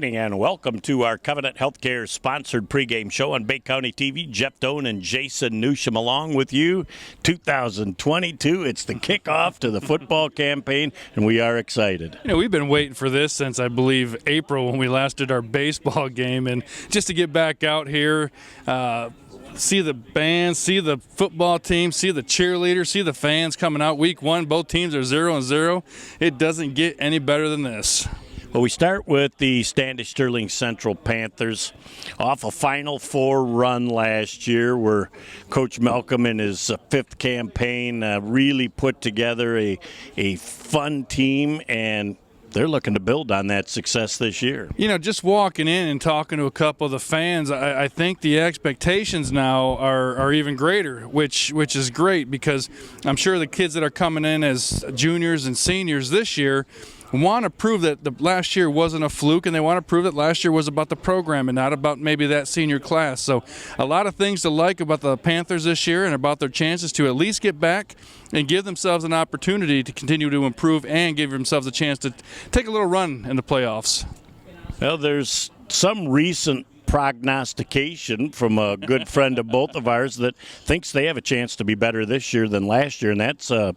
evening and welcome to our Covenant Healthcare sponsored pregame show on Bay County TV. Jeff Doan and Jason Newsham along with you. 2022, it's the kickoff to the football campaign, and we are excited. You know, we've been waiting for this since, I believe, April when we last did our baseball game, and just to get back out here, see the band, see the football team, see the cheerleaders, see the fans coming out. Week one, both teams are 0-0. It doesn't get any better than this. Well, we start with the Standish-Sterling Central Panthers off a Final Four run last year where Coach Malcolm in his fifth campaign really put together a fun team, and they're looking to build on that success this year. You know, just walking in and talking to a couple of the fans, I think the expectations now are even greater, which is great because I'm sure the kids that are coming in as juniors and seniors this year want to prove that the last year wasn't a fluke, and they want to prove that last year was about the program and not about maybe that senior class. So a lot of things to like about the Panthers this year and about their chances to at least get back and give themselves an opportunity to continue to improve and give themselves a chance to take a little run in the playoffs. Well, there's some recent prognostication from a good friend of both of ours that thinks they have a chance to be better this year than last year, and that's a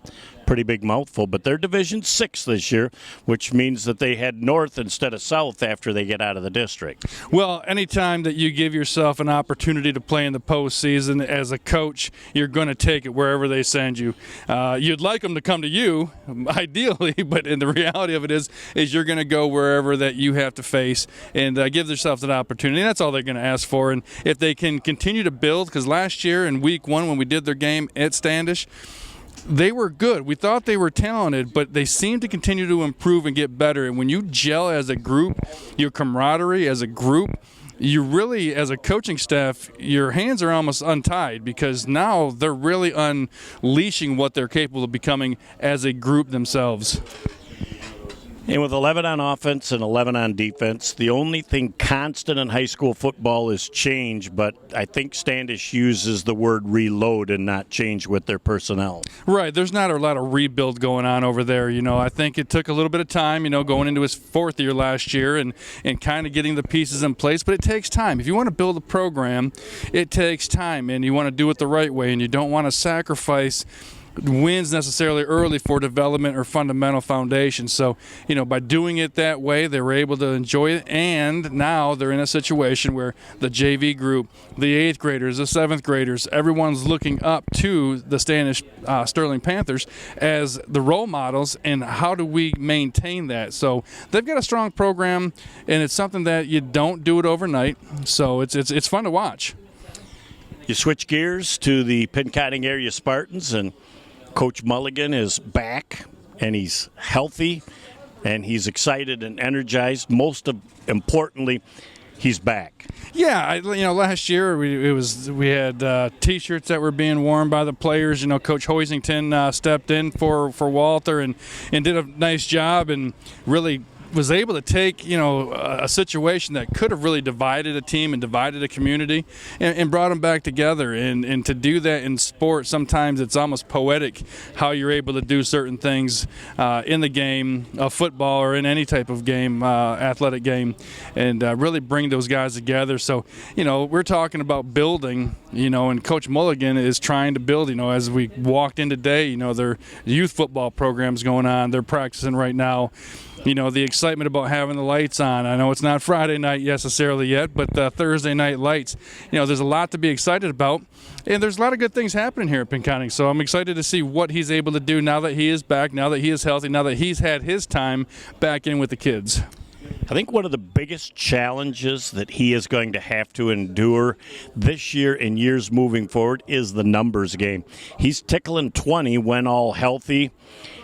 pretty big mouthful. But they're Division 6 this year, which means that they head north instead of south after they get out of the district. Well, anytime that you give yourself an opportunity to play in the postseason as a coach, you're going to take it wherever they send you. You'd like them to come to you, ideally, but in the reality of it is you're going to go wherever that you have to face and give yourself that opportunity. That's all they're going to ask for. And if they can continue to build, because last year in week one when we did their game at Standish, they were good. We thought they were talented, but they seem to continue to improve and get better. And when you gel as a group, your camaraderie as a group, you really, as a coaching staff, your hands are almost untied because now they're really unleashing what they're capable of becoming as a group themselves. And with 11 on offense and 11 on defense, the only thing constant in high school football is change, but I think Standish uses the word reload and not change with their personnel. Right. There's not a lot of rebuild going on over there. You know, I think it took a little bit of time, you know, going into his fourth year last year and kind of getting the pieces in place, but it takes time. If you want to build a program, it takes time, and you want to do it the right way, and you don't want to sacrifice wins necessarily early for development or fundamental foundation. So, you know, by doing it that way, they were able to enjoy it, and now they're in a situation where the JV group, the 8th graders, the 7th graders, everyone's looking up to the Standish-Sterling Panthers as the role models, and how do we maintain that? So they've got a strong program, and it's something that you don't do it overnight, so it's fun to watch. You switch gears to the Pinconning area Spartans, and Coach Mulligan is back, and he's healthy, and he's excited and energized. Importantly, he's back. Yeah, you know, last year we had T-shirts that were being worn by the players. You know, Coach Hoisington stepped in for Walter and did a nice job, and really was able to take, you know, a situation that could have really divided a team and divided a community and brought them back together. And to do that in sport, sometimes it's almost poetic how you're able to do certain things in the game of football or in any type of game, athletic game, and really bring those guys together. So, you know, we're talking about building, you know, and Coach Mulligan is trying to build, you know, as we walked in today, you know, their youth football program's going on. They're practicing right now. You know, the excitement about having the lights on. I know it's not Friday night necessarily yet, but Thursday night lights. You know, there's a lot to be excited about, and there's a lot of good things happening here at Pinconning. So I'm excited to see what he's able to do now that he is back, now that he is healthy, now that he's had his time back in with the kids. I think one of the biggest challenges that he is going to have to endure this year and years moving forward is the numbers game. He's tickling 20 when all healthy,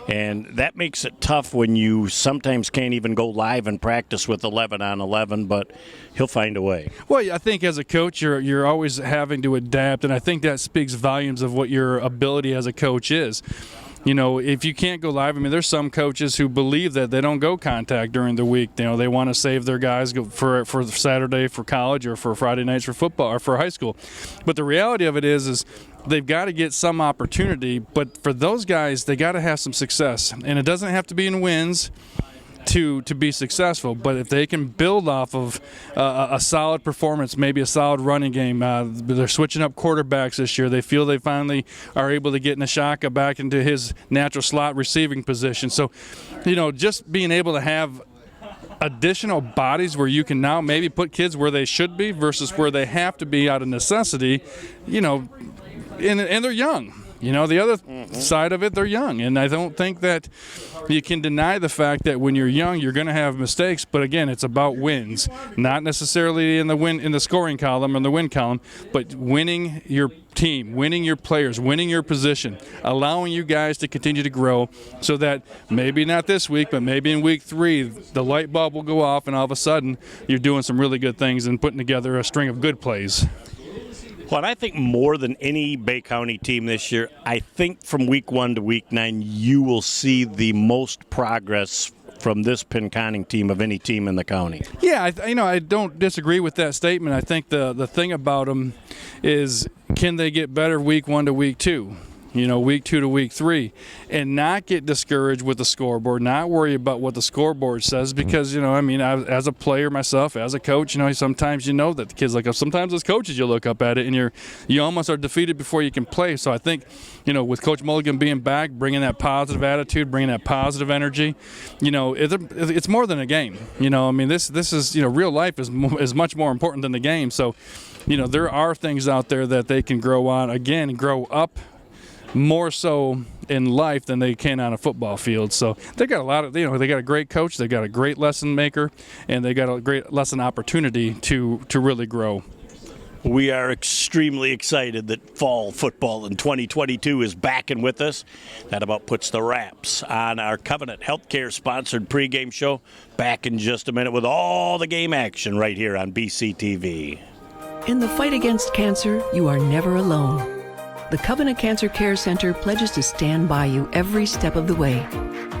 and that makes it tough when you sometimes can't even go live and practice with 11 on 11, but he'll find a way. Well, I think as a coach, you're always having to adapt, and I think that speaks volumes of what your ability as a coach is. You know, if you can't go live, I mean, there's some coaches who believe that they don't go contact during the week. You know, they want to save their guys for Saturday for college or for Friday nights for football or for high school. But the reality of it is they've got to get some opportunity. But for those guys, they got to have some success. And it doesn't have to be in wins. to be successful. But if they can build off of a solid performance, maybe a solid running game, they're switching up quarterbacks this year. They feel they finally are able to get Nashaka back into his natural slot receiving position. So, just being able to have additional bodies where you can now maybe put kids where they should be versus where they have to be out of necessity, and they're young. The other side of it, they're young. And I don't think that you can deny the fact that when you're young, you're going to have mistakes. But, again, it's about wins, not necessarily in the scoring column or the win column, but winning your team, winning your players, winning your position, allowing you guys to continue to grow so that maybe not this week, but maybe in week 3, the light bulb will go off and all of a sudden you're doing some really good things and putting together a string of good plays. Well, I think more than any Bay County team this year, I think from week 1 to week 9, you will see the most progress from this Pinconning team of any team in the county. Yeah, I don't disagree with that statement. I think the thing about them is, can they get better week 1 to week 2? Week 2 to week 3, and not get discouraged with the scoreboard, not worry about what the scoreboard says, because, as a player myself, as a coach, sometimes that the kids sometimes as coaches you look up at it and you almost are defeated before you can play. So I think, with Coach Mulligan being back, bringing that positive attitude, bringing that positive energy, it's more than a game. This is, real life is much more important than the game. So, there are things out there that they can grow on, again, grow up more so in life than they can on a football field. So they got a lot of, they got a great coach, they got a great lesson maker, and they got a great lesson opportunity to really grow. We are extremely excited that fall football in 2022 is back and with us. That about puts the wraps on our Covenant Healthcare sponsored pregame show. Back in just a minute with all the game action right here on BCTV. In the fight against cancer, you are never alone. The Covenant Cancer Care Center pledges to stand by you every step of the way.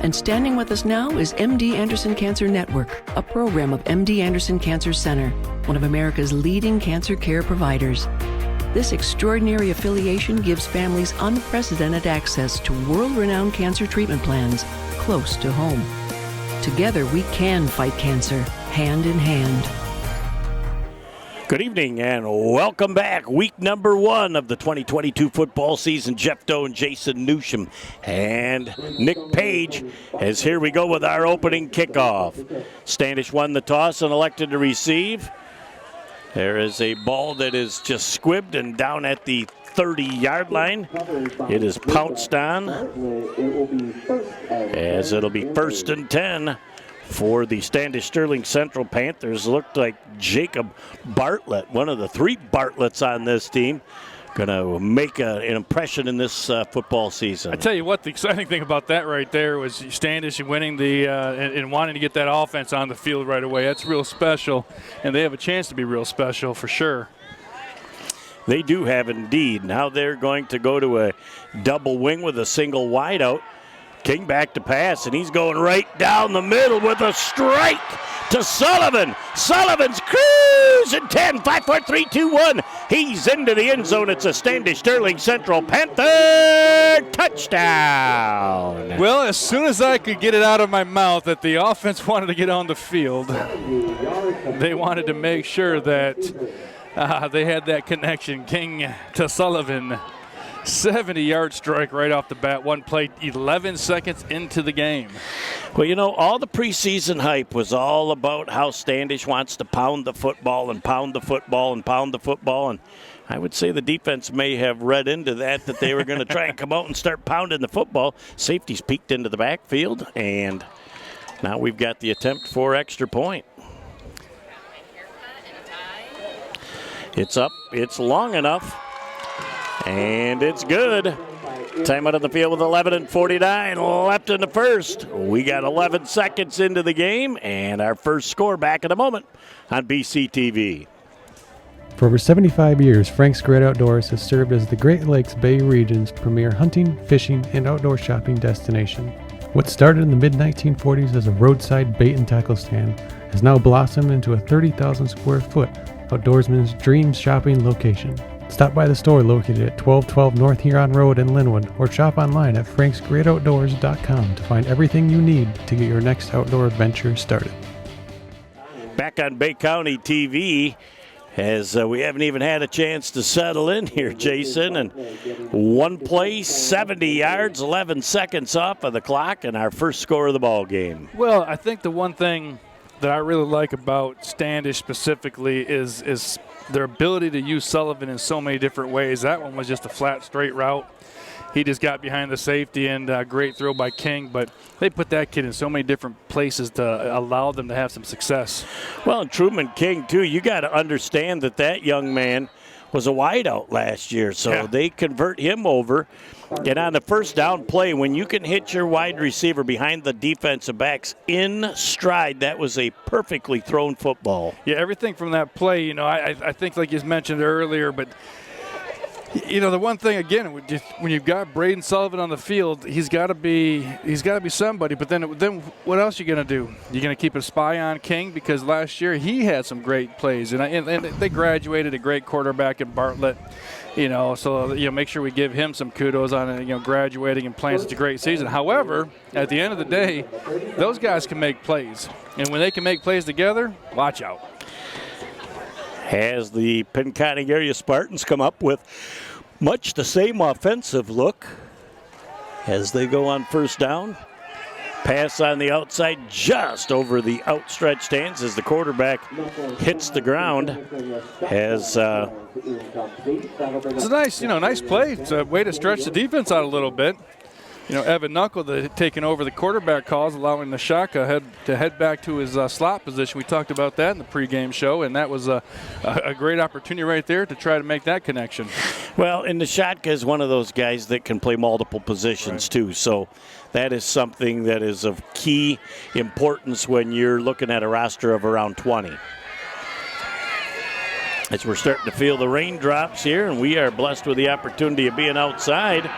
And standing with us now is MD Anderson Cancer Network, a program of MD Anderson Cancer Center, one of America's leading cancer care providers. This extraordinary affiliation gives families unprecedented access to world-renowned cancer treatment plans close to home. Together, we can fight cancer, hand in hand. Good evening and welcome back. Week number 1 of the 2022 football season. Jeff Doe and Jason Newsham and Nick Page as here we go with our opening kickoff. Standish won the toss and elected to receive. There is a ball that is just squibbed and down at the 30-yard line. It is pounced on as it'll be 1st and 10. For the Standish-Sterling Central Panthers. Looked like Jacob Bartlett, one of the 3 Bartletts on this team, going to make an impression in this football season. I tell you what, the exciting thing about that right there was Standish winning and wanting to get that offense on the field right away. That's real special, and they have a chance to be real special for sure. They do have indeed. Now they're going to go to a double wing with a single wideout. King back to pass, and he's going right down the middle with a strike to Sullivan. Sullivan's cruising 10, 5, 4, 3, 2, 1. He's into the end zone. It's a Standish-Sterling Central Panther touchdown. Well, as soon as I could get it out of my mouth that the offense wanted to get on the field, they wanted to make sure that they had that connection. King to Sullivan. 70-yard strike right off the bat. One play 11 seconds into the game. Well, all the preseason hype was all about how Standish wants to pound the football and pound the football and pound the football. And I would say the defense may have read into that they were going to try and come out and start pounding the football. Safety's peeked into the backfield, and now we've got the attempt for extra point. It's up. It's long enough. And it's good. Time out of the field with 11:49 left in the first. We got 11 seconds into the game, and our first score back in a moment on BCTV. For over 75 years, Frank's Great Outdoors has served as the Great Lakes Bay region's premier hunting, fishing, and outdoor shopping destination. What started in the mid-1940s as a roadside bait and tackle stand has now blossomed into a 30,000 square foot outdoorsman's dream shopping location. Stop by the store located at 1212 North Huron Road in Linwood or shop online at franksgreatoutdoors.com to find everything you need to get your next outdoor adventure started. Back on Bay County TV, as we haven't even had a chance to settle in here, Jason. And one play, 70 yards, 11 seconds off of the clock, and our first score of the ball game. Well, I think the one thing that I really like about Standish specifically is their ability to use Sullivan in so many different ways. That one was just a flat, straight route. He just got behind the safety, and a great throw by King. But they put that kid in so many different places to allow them to have some success. Well, and Truman King, too, you got to understand that young man was a wideout last year. So they convert him over. And on the first down play, when you can hit your wide receiver behind the defensive backs in stride, that was a perfectly thrown football. Yeah, everything from that play, I think like you mentioned earlier, but the one thing again, when you've got Braden Sullivan on the field, he's got to be somebody. But then what else are you going to do? You're going to keep a spy on King because last year he had some great plays, and they graduated a great quarterback in Bartlett. So make sure we give him some kudos on graduating and playing such a great season. However, at the end of the day, those guys can make plays, and when they can make plays together, watch out. As the Pinconning area Spartans come up with much the same offensive look as they go on first down. Pass on the outside just over the outstretched hands as the quarterback hits the ground. It's a nice play. It's a way to stretch the defense out a little bit. Evan Knuckle taking over the quarterback calls, allowing the Shaka to head back to his slot position. We talked about that in the pregame show, and that was a great opportunity right there to try to make that connection. Well, and the Shaka is one of those guys that can play multiple positions too, so that is something that is of key importance when you're looking at a roster of around 20. As we're starting to feel the raindrops here, and we are blessed with the opportunity of being outside.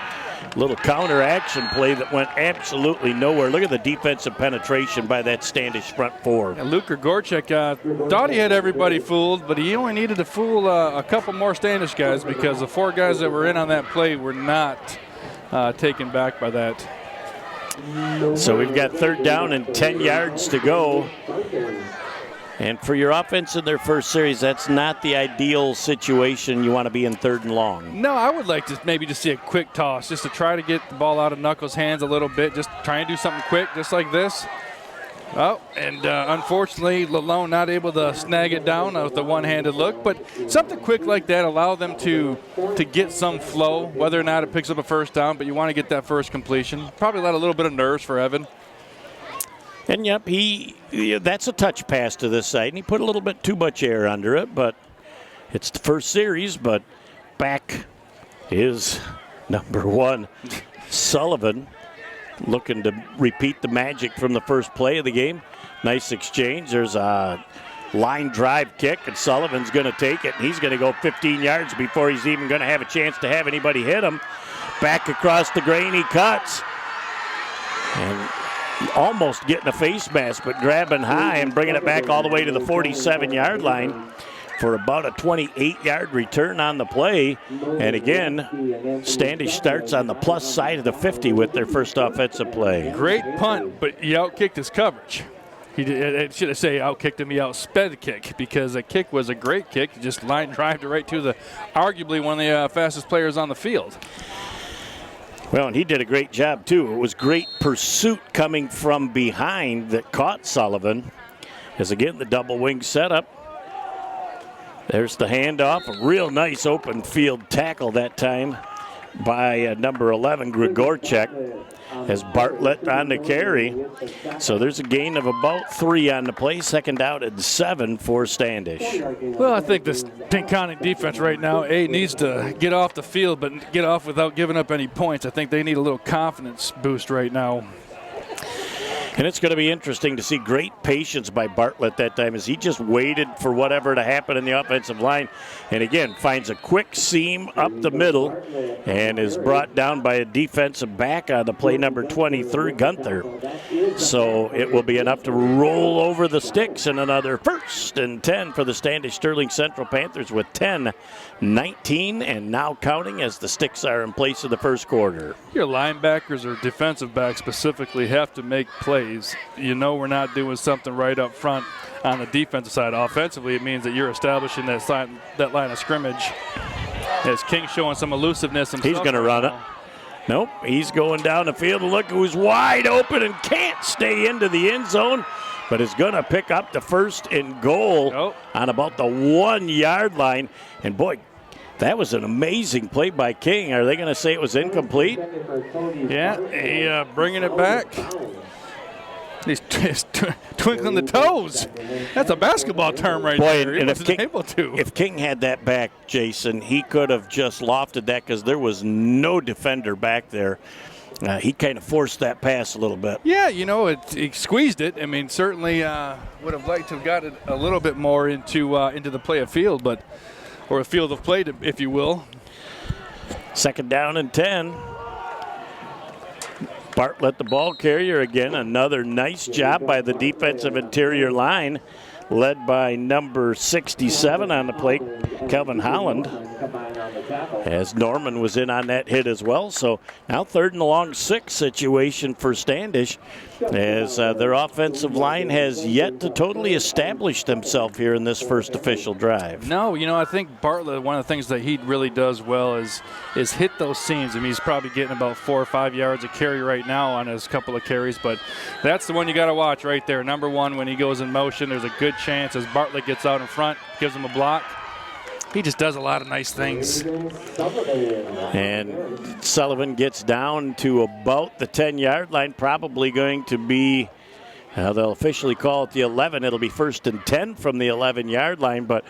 Little counter action play that went absolutely nowhere. Look at the defensive penetration by that Standish front four. And Luke Gorchak thought he had everybody fooled, but he only needed to fool a couple more Standish guys because the four guys that were in on that play were not taken back by that. So we've got third down and 10 yards to go. And for your offense in their first series, that's not the ideal situation. You want to be in third and long. No, I would like to maybe just see a quick toss just to try to get the ball out of Knuckles' hands a little bit, just try and do something quick just like this. Oh, and unfortunately, Lalone not able to snag it down with the one-handed look, but something quick like that allow them to get some flow, whether or not it picks up a first down, but you want to get that first completion. Probably let a little bit of nerves for Evan. And, yep, that's a touch pass to this side, and he put a little bit too much air under it, but it's the first series, but back is number one, Sullivan, looking to repeat the magic from the first play of the game. Nice exchange. There's a line drive kick, and Sullivan's going to take it, and he's going to go 15 yards before he's even going to have a chance to have anybody hit him. Back across the grain, he cuts. And almost getting a face mask, but grabbing high and bringing it back all the way to the 47-yard line for about a 28-yard return on the play. And again, Standish starts on the plus side of the 50 with their first offensive play. Great punt, but he outkicked his coverage. I should say outkicked him, he outsped the kick because the kick was a great kick. Just line drive right to the arguably one of the fastest players on the field. Well, and he did a great job, too. It was great pursuit coming from behind that caught Sullivan. As, again, the double wing setup. There's the handoff. A real nice open field tackle that time by number 11, Grigorchek, as Bartlett on the carry. So there's a gain of about 3 on the play. Second out and 7 for Standish. Well, I think this Pinconning defense right now, needs to get off the field, but get off without giving up any points. I think they need a little confidence boost right now. And it's going to be interesting to see great patience by Bartlett that time as he just waited for whatever to happen in the offensive line. And again, finds a quick seam up the middle and is brought down by a defensive back on the play number 23, Gunther. So it will be enough to roll over the sticks, and another 1st and 10 for the Standish-Sterling Central Panthers with 10-19 and now counting as the sticks are in place in the first quarter. Your linebackers or defensive backs specifically have to make plays. You know we're not doing something right up front on the defensive side. Offensively, it means that you're establishing that line of scrimmage. As King showing some elusiveness himself. He's going to run it. Nope, he's going down the field. Look who's wide open and can't stay into the end zone, but is going to pick up the 1st and goal on about the 1-yard line. And boy, that was an amazing play by King. Are they going to say it was incomplete? Yeah, bringing it back. He's twinkling the toes. That's a basketball term right there. He wasn't able to. If King had that back, Jason, he could have just lofted that because there was no defender back there. He kind of forced that pass a little bit. Yeah, he squeezed it. I mean, certainly would have liked to have got it a little bit more into the play of field, or a field of play, if you will. 2nd down and 10. Bartlett, the ball carrier again. Another nice job by the defensive interior line, led by number 67 on the plate, Kelvin Holland, as Norman was in on that hit as well. So now 3rd and long 6 situation for Standish, as their offensive line has yet to totally establish themselves here in this first official drive. No, I think Bartlett, one of the things that he really does well is hit those seams. I mean, he's probably getting about 4 or 5 yards a carry right now on his couple of carries, but that's the one you got to watch right there. Number 1, when he goes in motion, there's a good chance as Bartlett gets out in front, gives him a block. He just does a lot of nice things. And Sullivan gets down to about the 10-yard line, probably going to be, they'll officially call it the 11. It'll be 1st and 10 from the 11-yard line, but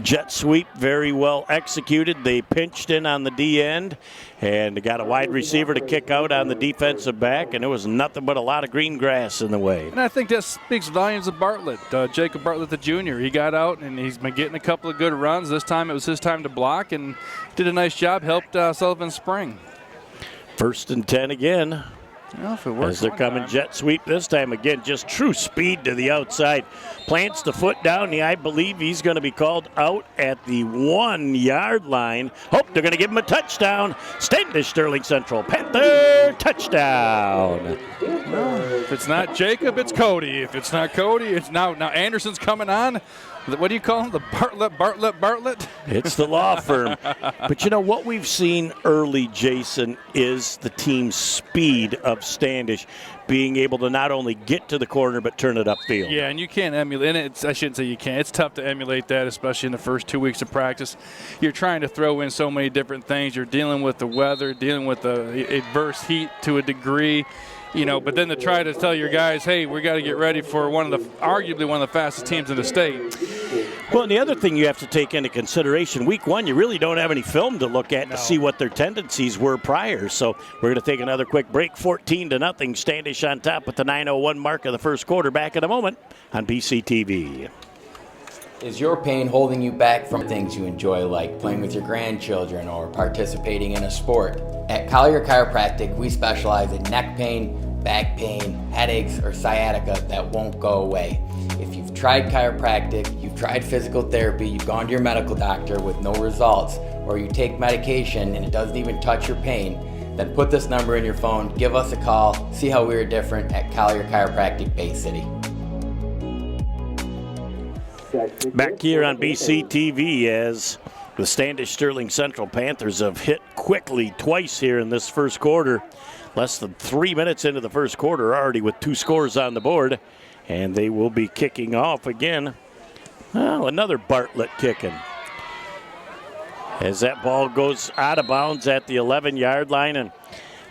jet sweep very well executed. They pinched in on the D end and got a wide receiver to kick out on the defensive back, and it was nothing but a lot of green grass in the way. And I think that speaks volumes of Bartlett. Jacob Bartlett, the junior, he got out and he's been getting a couple of good runs. This time it was his time to block and did a nice job, helped Sullivan spring. 1st and 10 again. Well, if it works as they're coming jet sweep this time again, just true speed to the outside. Plants the foot down. I believe he's going to be called out at the 1-yard line. Hope they're going to give him a touchdown. Standish-Sterling Central Panther touchdown. Well, if it's not Jacob, it's Cody. If it's not Cody, it's now Anderson's coming on. What do you call him? The Bartlett? It's the law firm. But what we've seen early, Jason, is the team's speed of Standish being able to not only get to the corner but turn it upfield. Yeah, and you can't emulate it. I shouldn't say you can't. It's tough to emulate that, especially in the first 2 weeks of practice. You're trying to throw in so many different things. You're dealing with the weather, dealing with the adverse heat to a degree. But then to try to tell your guys, hey, we got to get ready for arguably one of the fastest teams in the state. Well, and the other thing you have to take into consideration, week 1, you really don't have any film to look at to see what their tendencies were prior. So we're going to take another quick break. 14-0, Standish on top with the 9:01 mark of the first quarter. Back in a moment on BCTV. Is your pain holding you back from things you enjoy, like playing with your grandchildren or participating in a sport? At Collier Chiropractic, we specialize in neck pain, back pain, headaches, or sciatica that won't go away. If you've tried chiropractic, you've tried physical therapy, you've gone to your medical doctor with no results, or you take medication and it doesn't even touch your pain, then put this number in your phone, give us a call, see how we're different at Collier Chiropractic Bay City. Back here on BCTV as the Standish-Sterling Central Panthers have hit quickly twice here in this first quarter. Less than 3 minutes into the first quarter, already with 2 scores on the board. And they will be kicking off again. Oh, another Bartlett kicking. As that ball goes out of bounds at the 11-yard line. And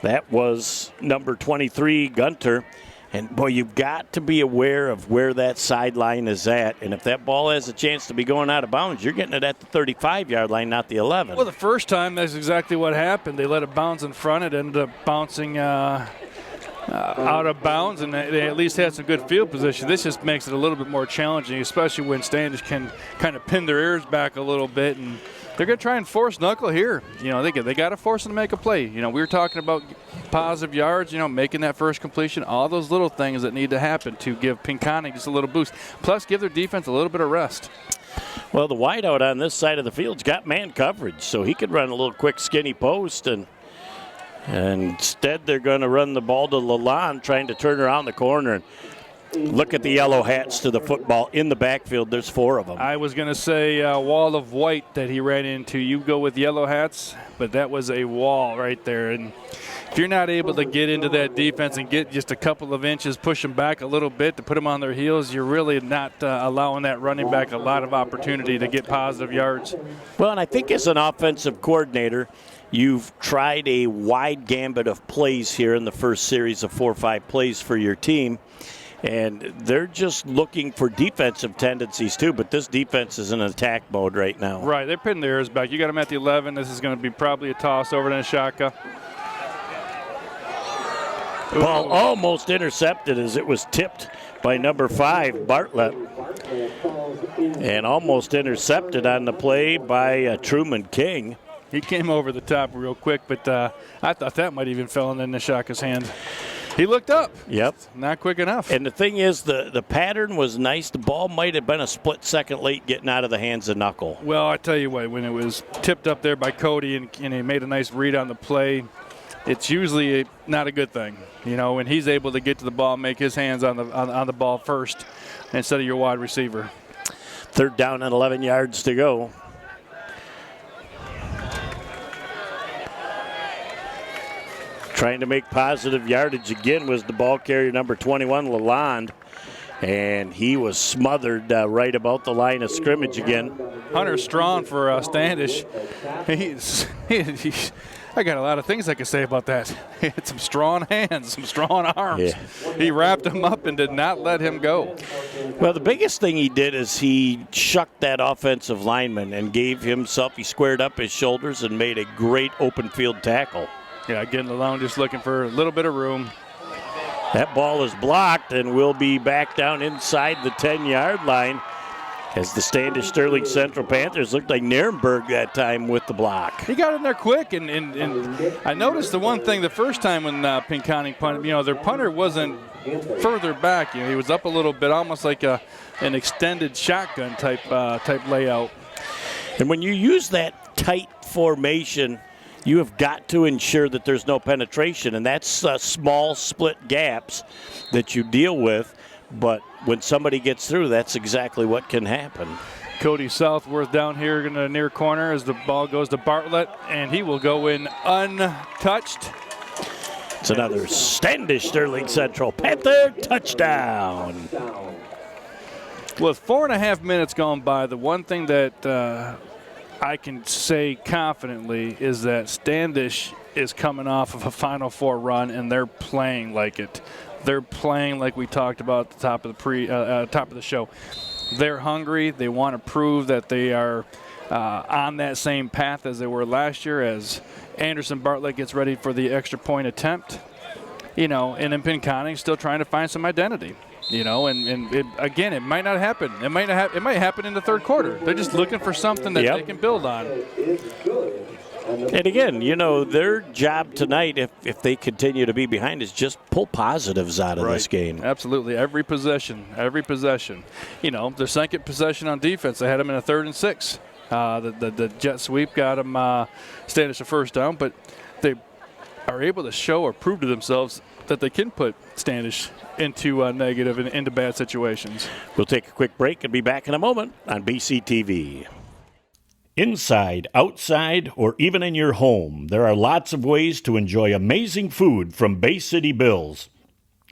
that was number 23, Gunter. And, boy, you've got to be aware of where that sideline is at. And if that ball has a chance to be going out of bounds, you're getting it at the 35-yard line, not the 11. Well, the first time, that's exactly what happened. They let it bounce in front. It ended up bouncing out of bounds, and they at least had some good field position. This just makes it a little bit more challenging, especially when Standish can kind of pin their ears back a little bit and They're going to try and force Knuckle here. You know, they got to force him to make a play. You know, we were talking about positive yards, you know, making that first completion, all those little things that need to happen to give Pinconning just a little boost. Plus, give their defense a little bit of rest. Well, the wideout on this side of the field's got man coverage, so he could run a little quick skinny post, and instead they're going to run the ball to Lalonde, trying to turn around the corner. Look at the yellow hats to the football in the backfield. There's 4 of them. I was going to say wall of white that he ran into. You go with yellow hats, but that was a wall right there. And if you're not able to get into that defense and get just a couple of inches, push them back a little bit to put them on their heels, you're really not allowing that running back a lot of opportunity to get positive yards. Well, and I think as an offensive coordinator, you've tried a wide gambit of plays here in the first series of 4 or 5 plays for your team. And they're just looking for defensive tendencies, too. But this defense is in attack mode right now. Right. They're pitting their ears back. You got them at the 11. This is going to be probably a toss over to Nashaka. Ball almost intercepted as it was tipped by number 5, Bartlett. And almost intercepted on the play by Truman King. He came over the top real quick, but I thought that might even fell in Nashaka's hand. He looked up. Yep. Not quick enough. And the thing is, the pattern was nice. The ball might have been a split second late getting out of the hands of Knuckle. Well, I tell you what, when it was tipped up there by Cody and he made a nice read on the play, it's usually not a good thing. You know, when he's able to get to the ball, make his hands on the ball first instead of your wide receiver. 3rd down and 11 yards to go. Trying to make positive yardage again was the ball carrier number 21, Lalonde. And he was smothered right about the line of scrimmage again. Hunter Strong for Standish. I got a lot of things I could say about that. He had some strong hands, some strong arms. Yeah. He wrapped him up and did not let him go. Well, the biggest thing he did is he shucked that offensive lineman and gave himself, he squared up his shoulders and made a great open field tackle. Yeah, getting alone, just looking for a little bit of room. That ball is blocked and will be back down inside the 10-yard line as the Standish-Sterling Central Panthers looked like Nierenberg that time with the block. He got in there quick, and I noticed the one thing the first time when Pinconning punted, you know, their punter wasn't further back. You know, he was up a little bit, almost like an extended shotgun type layout. And when you use that tight formation, you have got to ensure that there's no penetration, and that's small split gaps that you deal with. But when somebody gets through, that's exactly what can happen. Cody Southworth down here in the near corner as the ball goes to Bartlett, and he will go in untouched. It's another Standish-Sterling Central Panther touchdown. With 4.5 minutes gone by, the one thing that I can say confidently is that Standish is coming off of a Final Four run, and they're playing like it. They're playing like we talked about at the top of the show. They're hungry. They want to prove that they are on that same path as they were last year. As Anderson Bartlett gets ready for the extra point attempt, you know, and then Pinconning still trying to find some identity. You know, and again, it might not happen. It might happen in the 3rd quarter. They're just looking for something that they can build on. And again, you know, their job tonight, if they continue to be behind, is just pull positives out of this game. Absolutely. Every possession. You know, their second possession on defense, they had them in a 3rd and 6. The jet sweep got them Standish a first down, but they are able to show or prove to themselves that they can put Standish into negative and into bad situations. We'll take a quick break and be back in a moment on BCTV. Inside, outside, or even in your home, there are lots of ways to enjoy amazing food from Bay City Bills.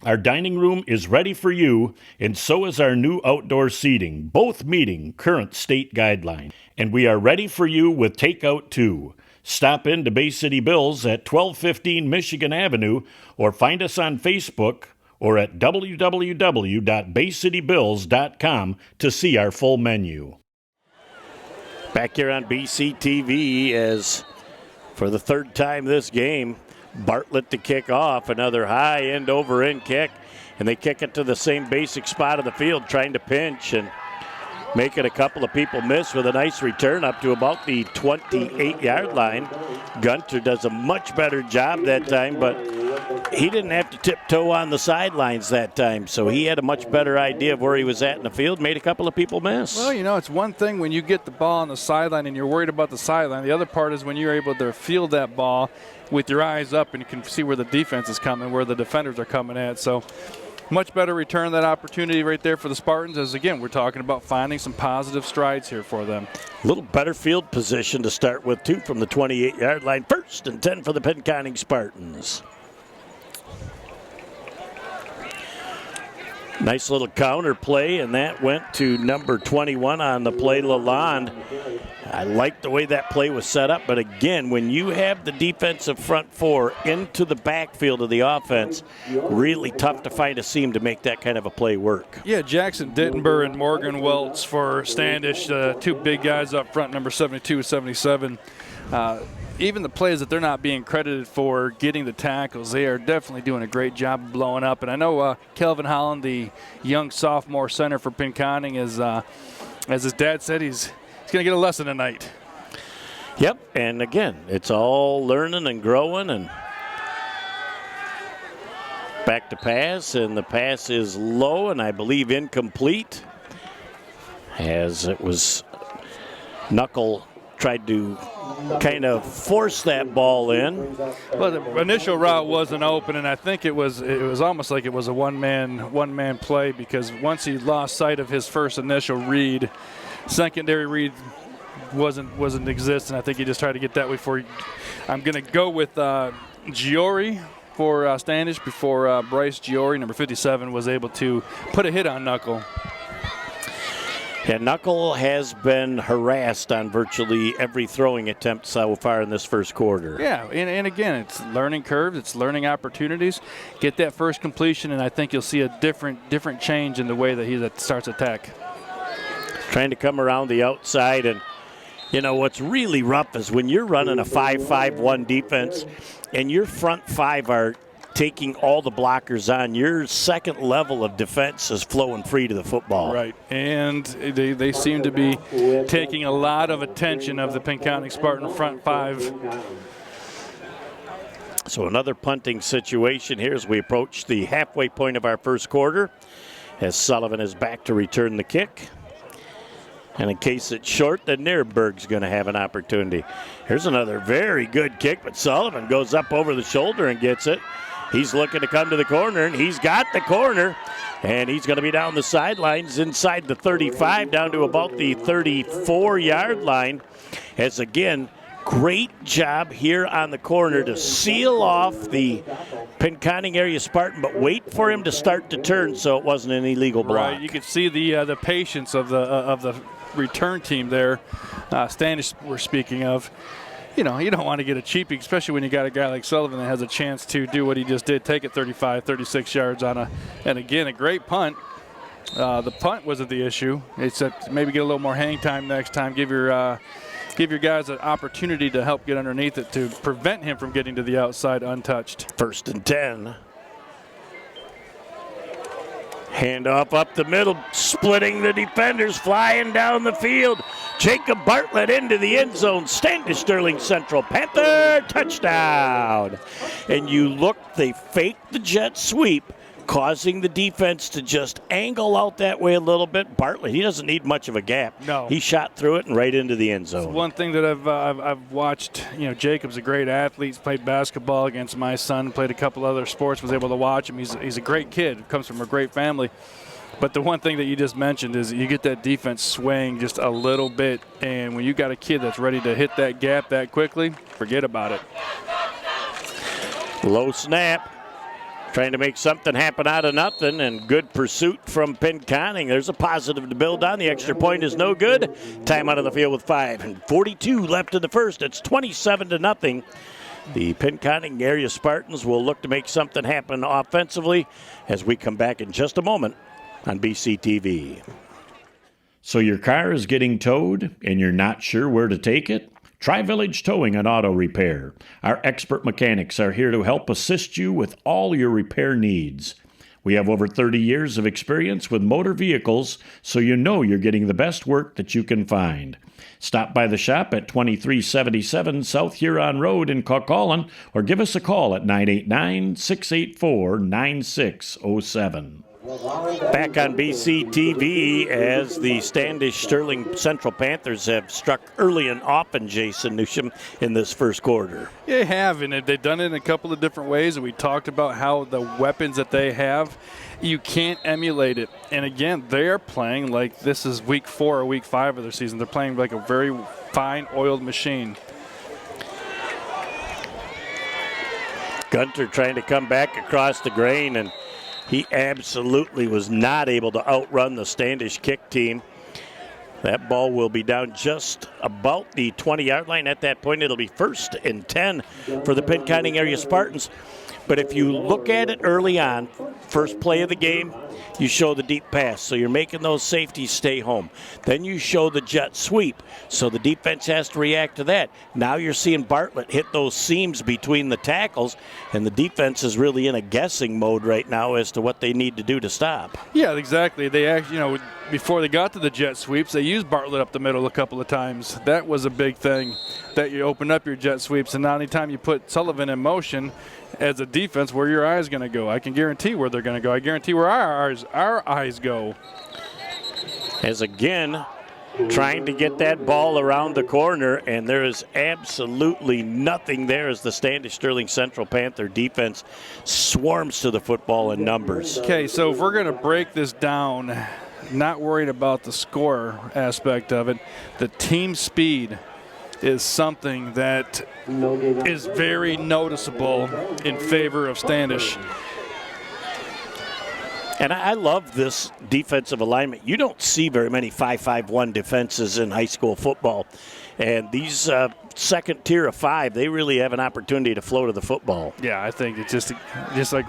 Our dining room is ready for you, and so is our new outdoor seating, both meeting current state guidelines. And we are ready for you with takeout too. Stop in to Bay City Bills at 1215 Michigan Avenue or find us on Facebook or at www.baycitybills.com to see our full menu. Back here on BCTV as for the 3rd time this game, Bartlett to kick off, another high end over end kick, and they kick it to the same basic spot of the field trying to pinch, and making a couple of people miss with a nice return up to about the 28-yard line. Gunter does a much better job that time, but he didn't have to tiptoe on the sidelines that time, so he had a much better idea of where he was at in the field, made a couple of people miss. Well, it's one thing when you get the ball on the sideline and you're worried about the sideline. The other part is when you're able to field that ball with your eyes up and you can see where the defense is coming, where the defenders are coming at. So much better return that opportunity right there for the Spartans, as again, we're talking about finding some positive strides here for them. A little better field position to start with, too, from the 28-yard line. 1st and 10 for the Pinconning Spartans. Nice little counter play, and that went to number 21 on the play, Lalonde. I like the way that play was set up, but again, when you have the defensive front four into the backfield of the offense, really tough to find a seam to make that kind of a play work. Yeah, Jackson Dittenber and Morgan Welts for Standish, two big guys up front, number 72, 77. Even the plays that they're not being credited for getting the tackles, they are definitely doing a great job of blowing up. And I know Kelvin Holland, the young sophomore center for Pinconning, is, as his dad said, he's going to get a lesson tonight. Yep, and again, it's all learning and growing. And back to pass, and the pass is low and I believe incomplete, as it was Knuckle tried to kind of force that ball in. Well, the initial route wasn't open, and I think it was almost like it was a one-man play, because once he lost sight of his first initial read, secondary read wasn't existent. I think he just tried to get that way for. I'm going to go with Giori for Standish before Bryce Giori, number 57, was able to put a hit on Knuckle. Yeah, Knuckle has been harassed on virtually every throwing attempt so far in this first quarter. Yeah, and again, it's learning curves, it's learning opportunities. Get that first completion, and I think you'll see a different change in the way that he starts attack. Trying to come around the outside, and what's really rough is when you're running a 5-5-1 defense and your front five are taking all the blockers on, your second level of defense is flowing free to the football. Right, and they seem to be taking a lot of attention of the Pinconning Spartan front five. So another punting situation here as we approach the halfway point of our first quarter, as Sullivan is back to return the kick. And in case it's short, then Nierberg's going to have an opportunity. Here's another very good kick, but Sullivan goes up over the shoulder and gets it. He's looking to come to the corner, and he's got the corner, and he's going to be down the sidelines inside the 35 down to about the 34-yard line. As again, great job here on the corner to seal off the Pinconning area Spartan, but wait for him to start to turn so it wasn't an illegal block. Right, you could see the patience of the return team there. Standish, we're speaking of. You don't want to get a cheapie, especially when you got a guy like Sullivan that has a chance to do what he just did, take it 35, 36 yards and again, a great punt. The punt wasn't the issue. It's maybe get a little more hang time next time. Give your guys an opportunity to help get underneath it to prevent him from getting to the outside untouched. 1st and 10. Handoff up the middle, splitting the defenders, flying down the field. Jacob Bartlett into the end zone. Standish-Sterling Central Panther touchdown. And you look, they faked the jet sweep, causing the defense to just angle out that way a little bit. Bartlett, he doesn't need much of a gap. No. He shot through it and right into the end zone. It's one thing that I've watched. Jacob's a great athlete. He's played basketball against my son, played a couple other sports, was able to watch him. He's a great kid, comes from a great family. But the one thing that you just mentioned is you get that defense swaying just a little bit, and when you got a kid that's ready to hit that gap that quickly, forget about it. Low snap. Trying to make something happen out of nothing, and good pursuit from Pinconning. There's a positive to build on. The extra point is no good. Time out of the field with 5:42 left in the first. It's 27-0. The Pinconning area Spartans will look to make something happen offensively as we come back in just a moment on BCTV. So your car is getting towed and you're not sure where to take it? Try Village Towing and Auto Repair. Our expert mechanics are here to help assist you with all your repair needs. We have over 30 years of experience with motor vehicles, so you know you're getting the best work that you can find. Stop by the shop at 2377 South Huron Road in Cuckolin, or give us a call at 989-684-9607. Back on BCTV as the Standish-Sterling Central Panthers have struck early and often, Jason Newsham, in this first quarter. Yeah, they have, and they've done it in a couple of different ways, and we talked about how the weapons that they have, you can't emulate it. And again, they're playing like this is week 4 or week 5 of their season. They're playing like a very fine oiled machine. Gunter trying to come back across the grain, and he absolutely was not able to outrun the Standish kick team. That ball will be down just about the 20-yard line. At that point, it'll be 1st and 10 for the Pinconning area Spartans. But if you look at it early on, first play of the game, you show the deep pass, so you're making those safeties stay home. Then you show the jet sweep, so the defense has to react to that. Now you're seeing Bartlett hit those seams between the tackles, and the defense is really in a guessing mode right now as to what they need to do to stop. Yeah, exactly. They actually, before they got to the jet sweeps, they used Bartlett up the middle a couple of times. That was a big thing, that you open up your jet sweeps, and now anytime you put Sullivan in motion, as a defense, where your eyes going to go. I can guarantee where they're going to go. I guarantee where our eyes go. As again, trying to get that ball around the corner, and there is absolutely nothing there as the Standish-Sterling Central Panther defense swarms to the football in numbers. Okay, so if we're going to break this down, not worried about the score aspect of it, the team speed is something that is very noticeable in favor of Standish. And I love this defensive alignment. You don't see very many 5-5-1 defenses in high school football. And these second tier of 5, they really have an opportunity to flow to the football. Yeah, I think it's just like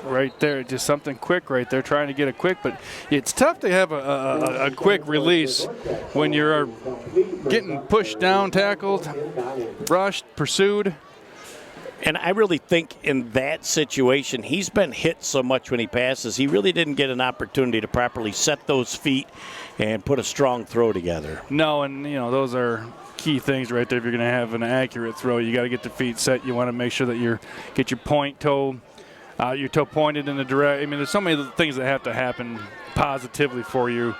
right there, just something quick right there, trying to get it quick. But it's tough to have a quick release when you're getting pushed down, tackled, rushed, pursued. And I really think in that situation, he's been hit so much when he passes, he really didn't get an opportunity to properly set those feet and put a strong throw together. No, and those are key things right there. If you're going to have an accurate throw, you got to get the feet set. You want to make sure that get your toe pointed in the direct. I mean, there's so many things that have to happen positively for you.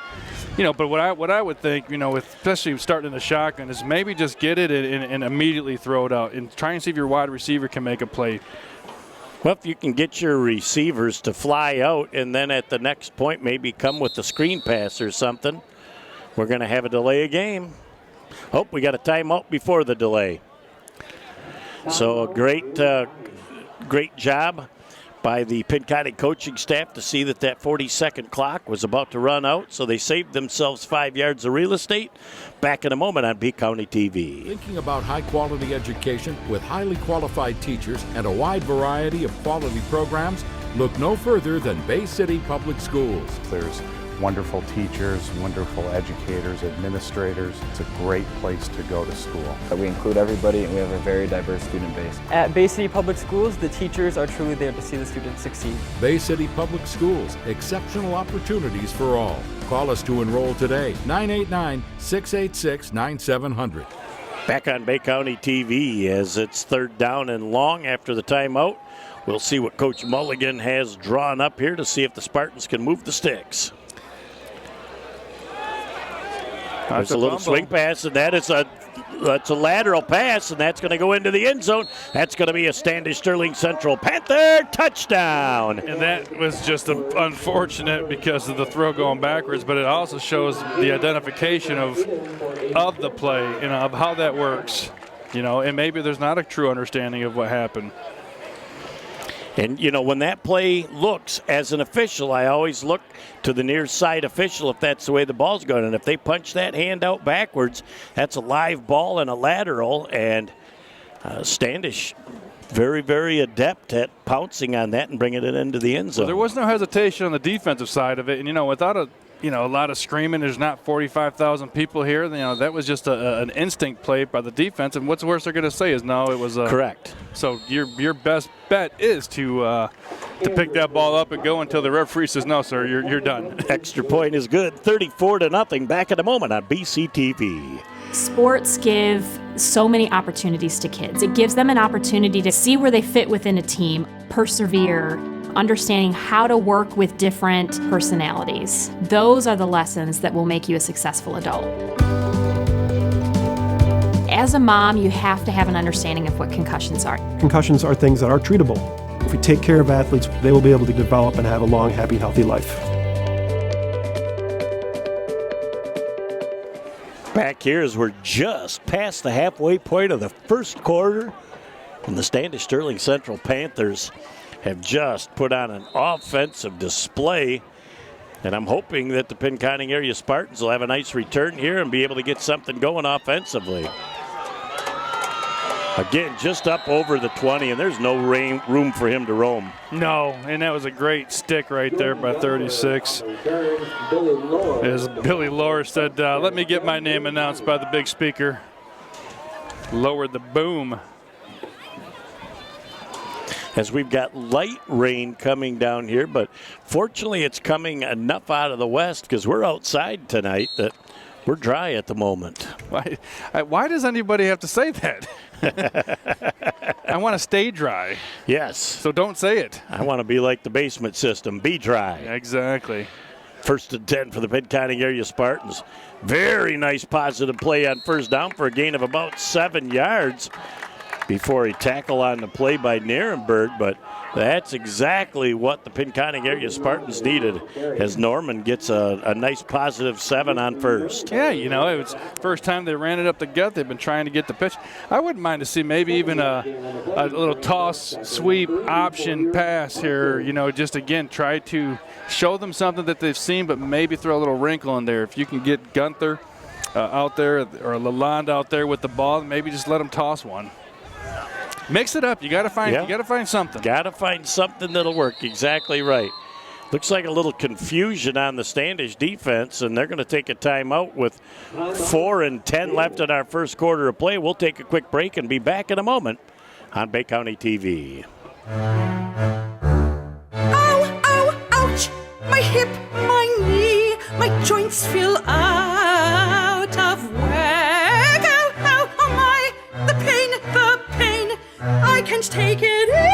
But what I would think, especially starting in the shotgun, is maybe just get it and immediately throw it out and try and see if your wide receiver can make a play. Well, if you can get your receivers to fly out and then at the next point maybe come with the screen pass or something, we're going to have a delay of game. Oh, we got a timeout before the delay. So a great job by the Pinconning coaching staff to see that 40-second clock was about to run out, so they saved themselves 5 yards of real estate. Back in a moment on B County TV. Thinking about high-quality education with highly qualified teachers and a wide variety of quality programs? Look no further than Bay City Public Schools. There's wonderful teachers, wonderful educators, administrators. It's a great place to go to school. We include everybody, and we have a very diverse student base. At Bay City Public Schools, the teachers are truly there to see the students succeed. Bay City Public Schools, exceptional opportunities for all. Call us to enroll today, 989-686-9700. Back on Bay County TV as it's 3rd down and long after the timeout. We'll see what Coach Mulligan has drawn up here to see if the Spartans can move the sticks. There's a little swing pass, and that's a lateral pass, and that's going to go into the end zone. That's going to be a Standish-Sterling Central Panther touchdown. And that was just unfortunate because of the throw going backwards, but it also shows the identification of the play and of how that works. And maybe there's not a true understanding of what happened. And, when that play looks, as an official, I always look to the near side official if that's the way the ball's going. And if they punch that hand out backwards, that's a live ball and a lateral. And Standish, very, very adept at pouncing on that and bringing it into the end zone. Well, there was no hesitation on the defensive side of it. And, without a lot of screaming. There's not 45,000 people here. That was just an instinct play by the defense. And what's worse they're going to say is no, it was correct. So your best bet is to pick that ball up and go until the referee says no, sir, you're done. Extra point is good. 34-0. Back in a moment on BCTV. Sports give so many opportunities to kids. It gives them an opportunity to see where they fit within a team, persevere, understanding how to work with different personalities. Those are the lessons that will make you a successful adult. As a mom, you have to have an understanding of what concussions are. Concussions are things that are treatable. If we take care of athletes, they will be able to develop and have a long, happy, healthy life. Back here as we're just past the halfway point of the first quarter, and the Standish-Sterling Central Panthers have just put on an offensive display. And I'm hoping that the Pinconning area Spartans will have a nice return here and be able to get something going offensively. Again, just up over the 20, and there's no room for him to roam. No, and that was a great stick right there by 36. As Billy Lohr said, let me get my name announced by the big speaker. Lowered the boom. As we've got light rain coming down here, but fortunately it's coming enough out of the west because we're outside tonight that we're dry at the moment. Why does anybody have to say that? I want to stay dry. Yes. So don't say it. I want to be like the basement system, be dry. Exactly. 1st and 10 for the Pinconning area Spartans. Very nice positive play on first down for a gain of about 7 yards before a tackle on the play by Nierenberg, but that's exactly what the Pinconning area Spartans needed as Norman gets a nice positive 7 on first. Yeah, it was first time they ran it up the gut. They've been trying to get the pitch. I wouldn't mind to see maybe even a little toss, sweep, option pass here, just again try to show them something that they've seen, but maybe throw a little wrinkle in there. If you can get Gunther out there or Lalonde out there with the ball, maybe just let them toss one. Mix it up. You got to find. You got to find something. Got to find something that'll work. Exactly right. Looks like a little confusion on the Standish defense, and they're going to take a timeout with 4 and 10 left in our first quarter of play. We'll take a quick break and be back in a moment on Bay County TV. Ow! Ow! Ouch! My hip, my knee, my joints feel out of whack. Ow! Ow! Oh my! The pain! The pain! I can't take it anymore.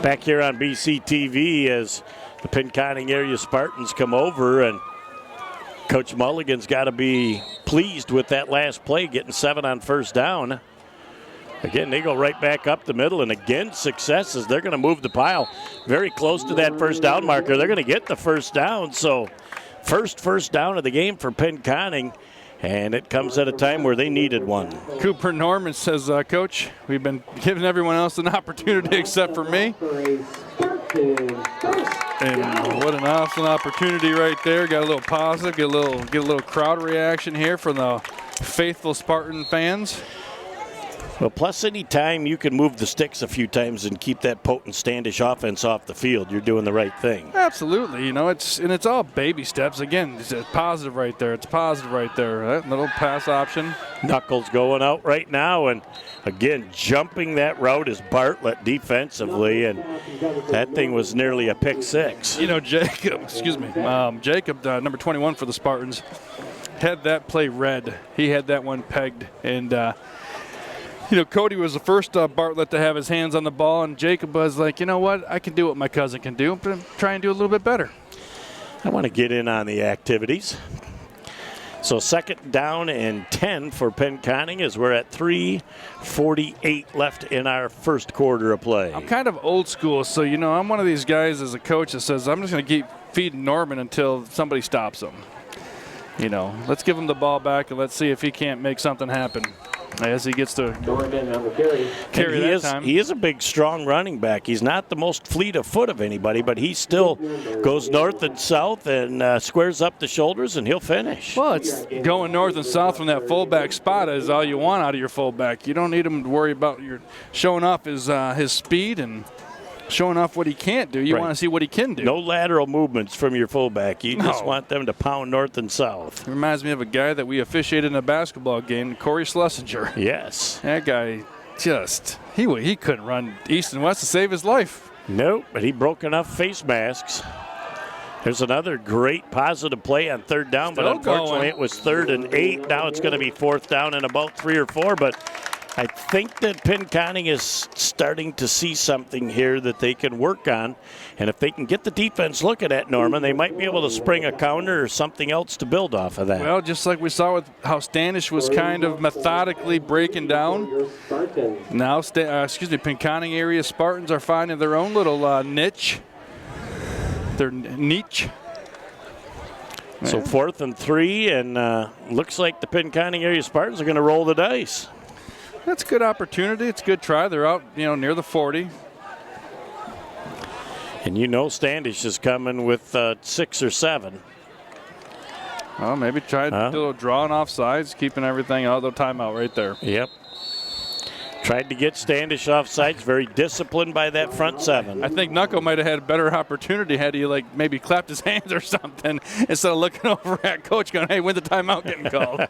Back here on BCTV as the Pinconning area Spartans come over, and Coach Mulligan's got to be pleased with that last play, getting 7 on first down. Again, they go right back up the middle, and again, successes. They're going to move the pile very close to that first down marker. They're going to get the first down, so first down of the game for Pinconning, and it comes at a time where they needed one. Cooper Norman says, Coach, we've been giving everyone else an opportunity except for me. And what an awesome opportunity right there. Got a little positive, get a little crowd reaction here from the faithful Spartan fans. Well, plus any time you can move the sticks a few times and keep that potent Standish offense off the field, you're doing the right thing. Absolutely. It's all baby steps. Again, it's positive right there. It's positive right there. That little pass option. Knuckles going out right now, and again, jumping that route is Bartlett defensively, and that thing was nearly a pick six. Jacob, Jacob, number 21 for the Spartans, had that play read. He had that one pegged, and Cody was the first Bartlett to have his hands on the ball, and Jacob was like, you know what, I can do what my cousin can do, but I'm trying to do a little bit better. I want to get in on the activities. So 2nd down and 10 for Pinconning as we're at 3:48 left in our first quarter of play. I'm kind of old school, so I'm one of these guys as a coach that says I'm just going to keep feeding Norman until somebody stops him. Let's give him the ball back and let's see if he can't make something happen. as he gets to carry that time. He is a big, strong running back. He's not the most fleet of foot of anybody, but he still goes north and south and squares up the shoulders, and he'll finish. Well, it's going north and south from that fullback spot is all you want out of your fullback. You don't need him to worry about your showing off his speed and showing off what he can't do. You want to see what he can do. No lateral movements from your fullback. You just want them to pound north and south. It reminds me of a guy that we officiated in a basketball game, Corey Schlesinger. Yes. That guy he couldn't run east and west to save his life. Nope, but he broke enough face masks. There's another great positive play on third down, but unfortunately it was 3rd and 8. Now it's going to be 4th down and about 3 or 4, but I think that Pinconning is starting to see something here that they can work on. And if they can get the defense looking at Norman, they might be able to spring a counter or something else to build off of that. Well, just like we saw with how Standish was kind of methodically breaking down. Now, Pinconning area Spartans are finding their own little niche. Their niche. So 4th and 3, and looks like the Pinconning area Spartans are going to roll the dice. That's a good opportunity. It's a good try. They're out, near the 40. And Standish is coming with 6 or 7. Well, maybe try a little drawing off sides, keeping everything out. The timeout right there. Yep. Tried to get Standish off sides. Very disciplined by that front 7. I think Knuckle might have had a better opportunity had he maybe clapped his hands or something instead of looking over at coach going, hey, when's the timeout getting called?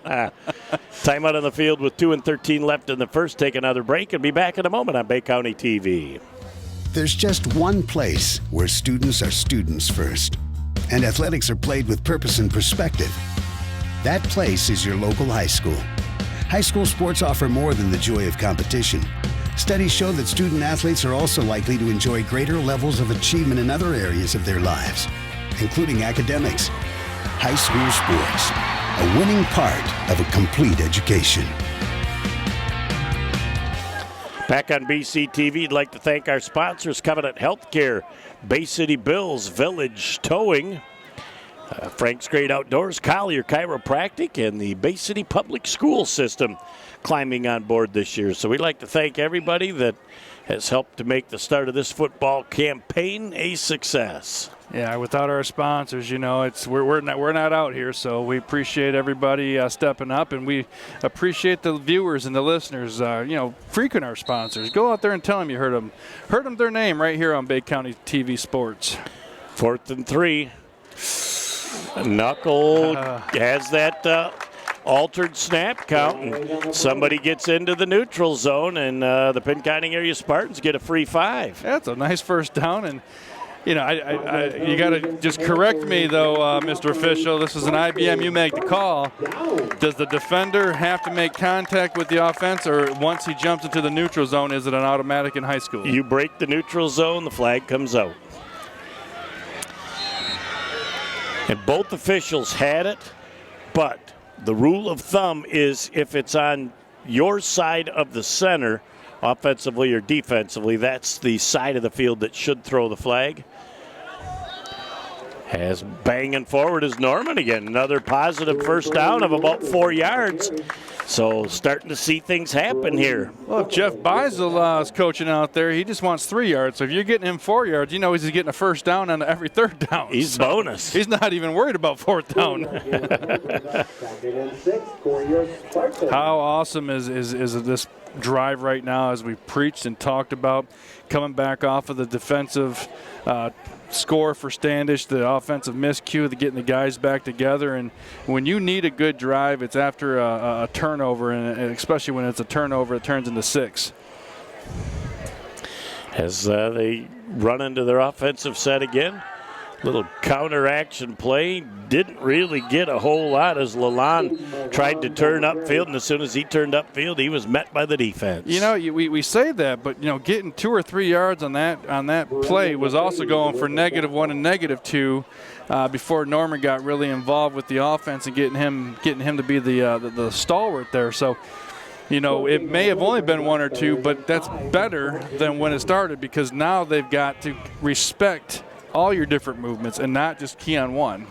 Timeout on the field with 2:13 left in the first. Take another break and be back in a moment on Bay County TV. There's just one place where students are students first, and athletics are played with purpose and perspective. That place is your local high school. High school sports offer more than the joy of competition. Studies show that student athletes are also likely to enjoy greater levels of achievement in other areas of their lives, including academics. High school sports, a winning part of a complete education. Back on BCTV, I'd like to thank our sponsors, Covenant Healthcare, Bay City Bills, Village Towing, Frank's Great Outdoors, Collier Chiropractic, and the Bay City Public School System climbing on board this year. So we'd like to thank everybody that has helped to make the start of this football campaign a success. Yeah, without our sponsors, we're not out here, so we appreciate everybody stepping up, and we appreciate the viewers and the listeners, frequent our sponsors. Go out there and tell them you heard them their name right here on Bay County TV Sports. 4th and 3. Knuckle has that altered snap count, and somebody gets into the neutral zone, and the Pinconning area Spartans get a free 5. That's a nice first down, and you got to just correct me though, Mr. Official. This is an IBM. You make the call. Does the defender have to make contact with the offense, or once he jumps into the neutral zone, is it an automatic in high school? You break the neutral zone, the flag comes out. And both officials had it, but the rule of thumb is if it's on your side of the center, offensively or defensively, that's the side of the field that should throw the flag. As banging forward is Norman again. Another positive first down of about 4 yards. So starting to see things happen here. Well, if Jeff Beisel is coaching out there, he just wants 3 yards. So if you're getting him 4 yards, he's getting a first down on every third down. He's bonus. He's not even worried about 4th down. How awesome is this drive right now, as we preached and talked about, coming back off of the defensive score for Standish, the offensive miscue, getting the guys back together. And when you need a good drive, it's after a turnover, and especially when it's a turnover, it turns into 6. As they run into their offensive set again. Little counter-action play. Didn't really get a whole lot as Lalonde tried to turn upfield, and as soon as he turned upfield, he was met by the defense. We say that, but getting 2 or 3 yards on that play was also going for -1 and -2 before Norman got really involved with the offense and getting him to be the stalwart there. So, it may have only been 1 or 2, but that's better than when it started, because now they've got to respect all your different movements and not just key on one.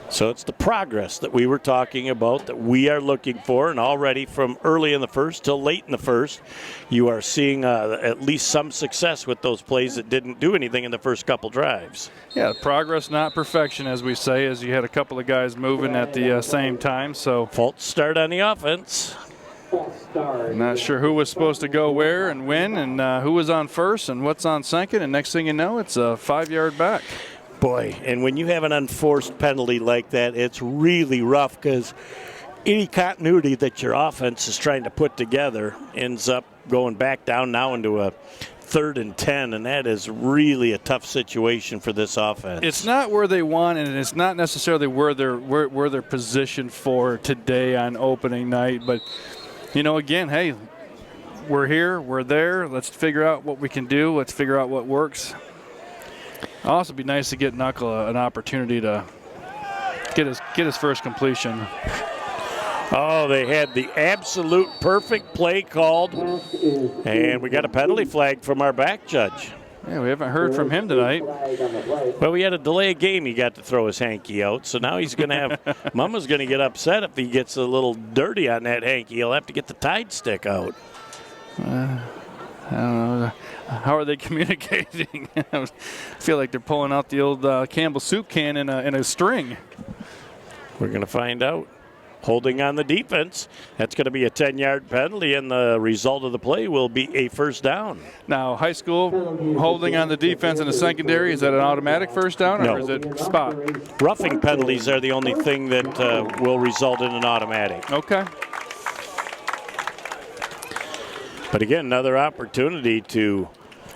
So it's the progress that we were talking about that we are looking for, and already from early in the first till late in the first, you are seeing at least some success with those plays that didn't do anything in the first couple drives. Yeah, progress, not perfection, as we say, as you had a couple of guys moving at the same time. So false start on the offense. Not sure who was supposed to go where and when, and who was on first and what's on second, and next thing you know, it's a 5-yard back. Boy, and when you have an unforced penalty like that, it's really rough because any continuity that your offense is trying to put together ends up going back down now into a 3rd and 10, and that is really a tough situation for this offense. It's not where they want, and it's not necessarily where they're positioned for today on opening night. But, you know, again, hey, we're here, we're there. Let's figure out what we can do. Let's figure out what works. Also, be nice to get Knuckle an opportunity to get his first completion. Oh, they had the absolute perfect play called, and we got a penalty flag from our back judge. Yeah, we haven't heard from him tonight. Well, we had a delay of game. He got to throw his hanky out, so now he's going to have – Mama's going to get upset if he gets a little dirty on that hanky. He'll have to get the Tide stick out. I don't know. How are they communicating? I feel like they're pulling out the old Campbell soup can in a string. We're going to find out. Holding on the defense. That's going to be a 10-yard penalty, and the result of the play will be a first down. Now, high school holding on the defense in the secondary, is that an automatic first down, or is it spot? Roughing penalties are the only thing that will result in an automatic. Okay. But again, another opportunity to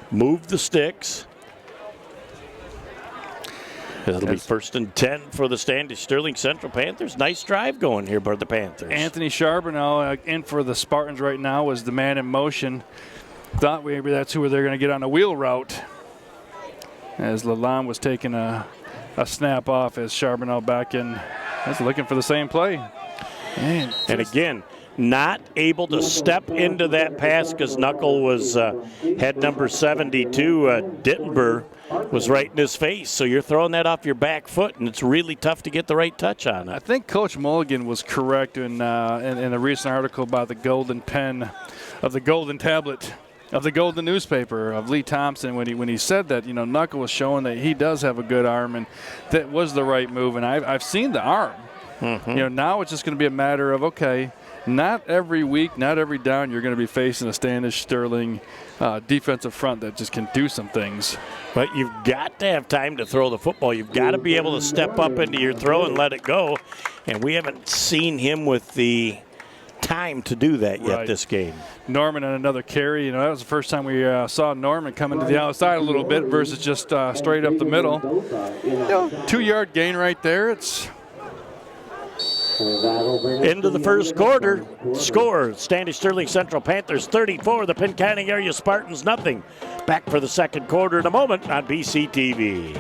move the sticks. It'll be 1st and 10 for the Standish-Sterling Central Panthers. Nice drive going here by the Panthers. Anthony Charbonneau in for the Spartans right now was the man in motion. Thought maybe that's who they're going to get on a wheel route. As Lalonde was taking a snap off as Charbonneau back in. That's looking for the same play. Man, and again, not able to step into that pass because Knuckle was had number 72, Dittenberg, was right in his face. So you're throwing that off your back foot, and it's really tough to get the right touch on it. I think Coach Mulligan was correct in a recent article about the golden pen of the golden tablet of the golden newspaper of Lee Thompson when he said that, you know, Knuckle was showing that he does have a good arm, and that was the right move. And I've seen the arm. Mm-hmm. You know, now it's just going to be a matter of, okay, not every week, not every down you're going to be facing a Standish-Sterling defensive front that just can do some things. But you've got to have time to throw the football. You've got to be able to step up into your throw and let it go. And we haven't seen him with the time to do that yet this game. Norman on another carry. You know, that was the first time we saw Norman coming to the outside a little bit versus just straight up the middle. 2-yard gain right there. It's into the first quarter. Score, Standish-Sterling Central Panthers 34, the Pinconning area Spartans nothing. Back for the second quarter in a moment on BCTV.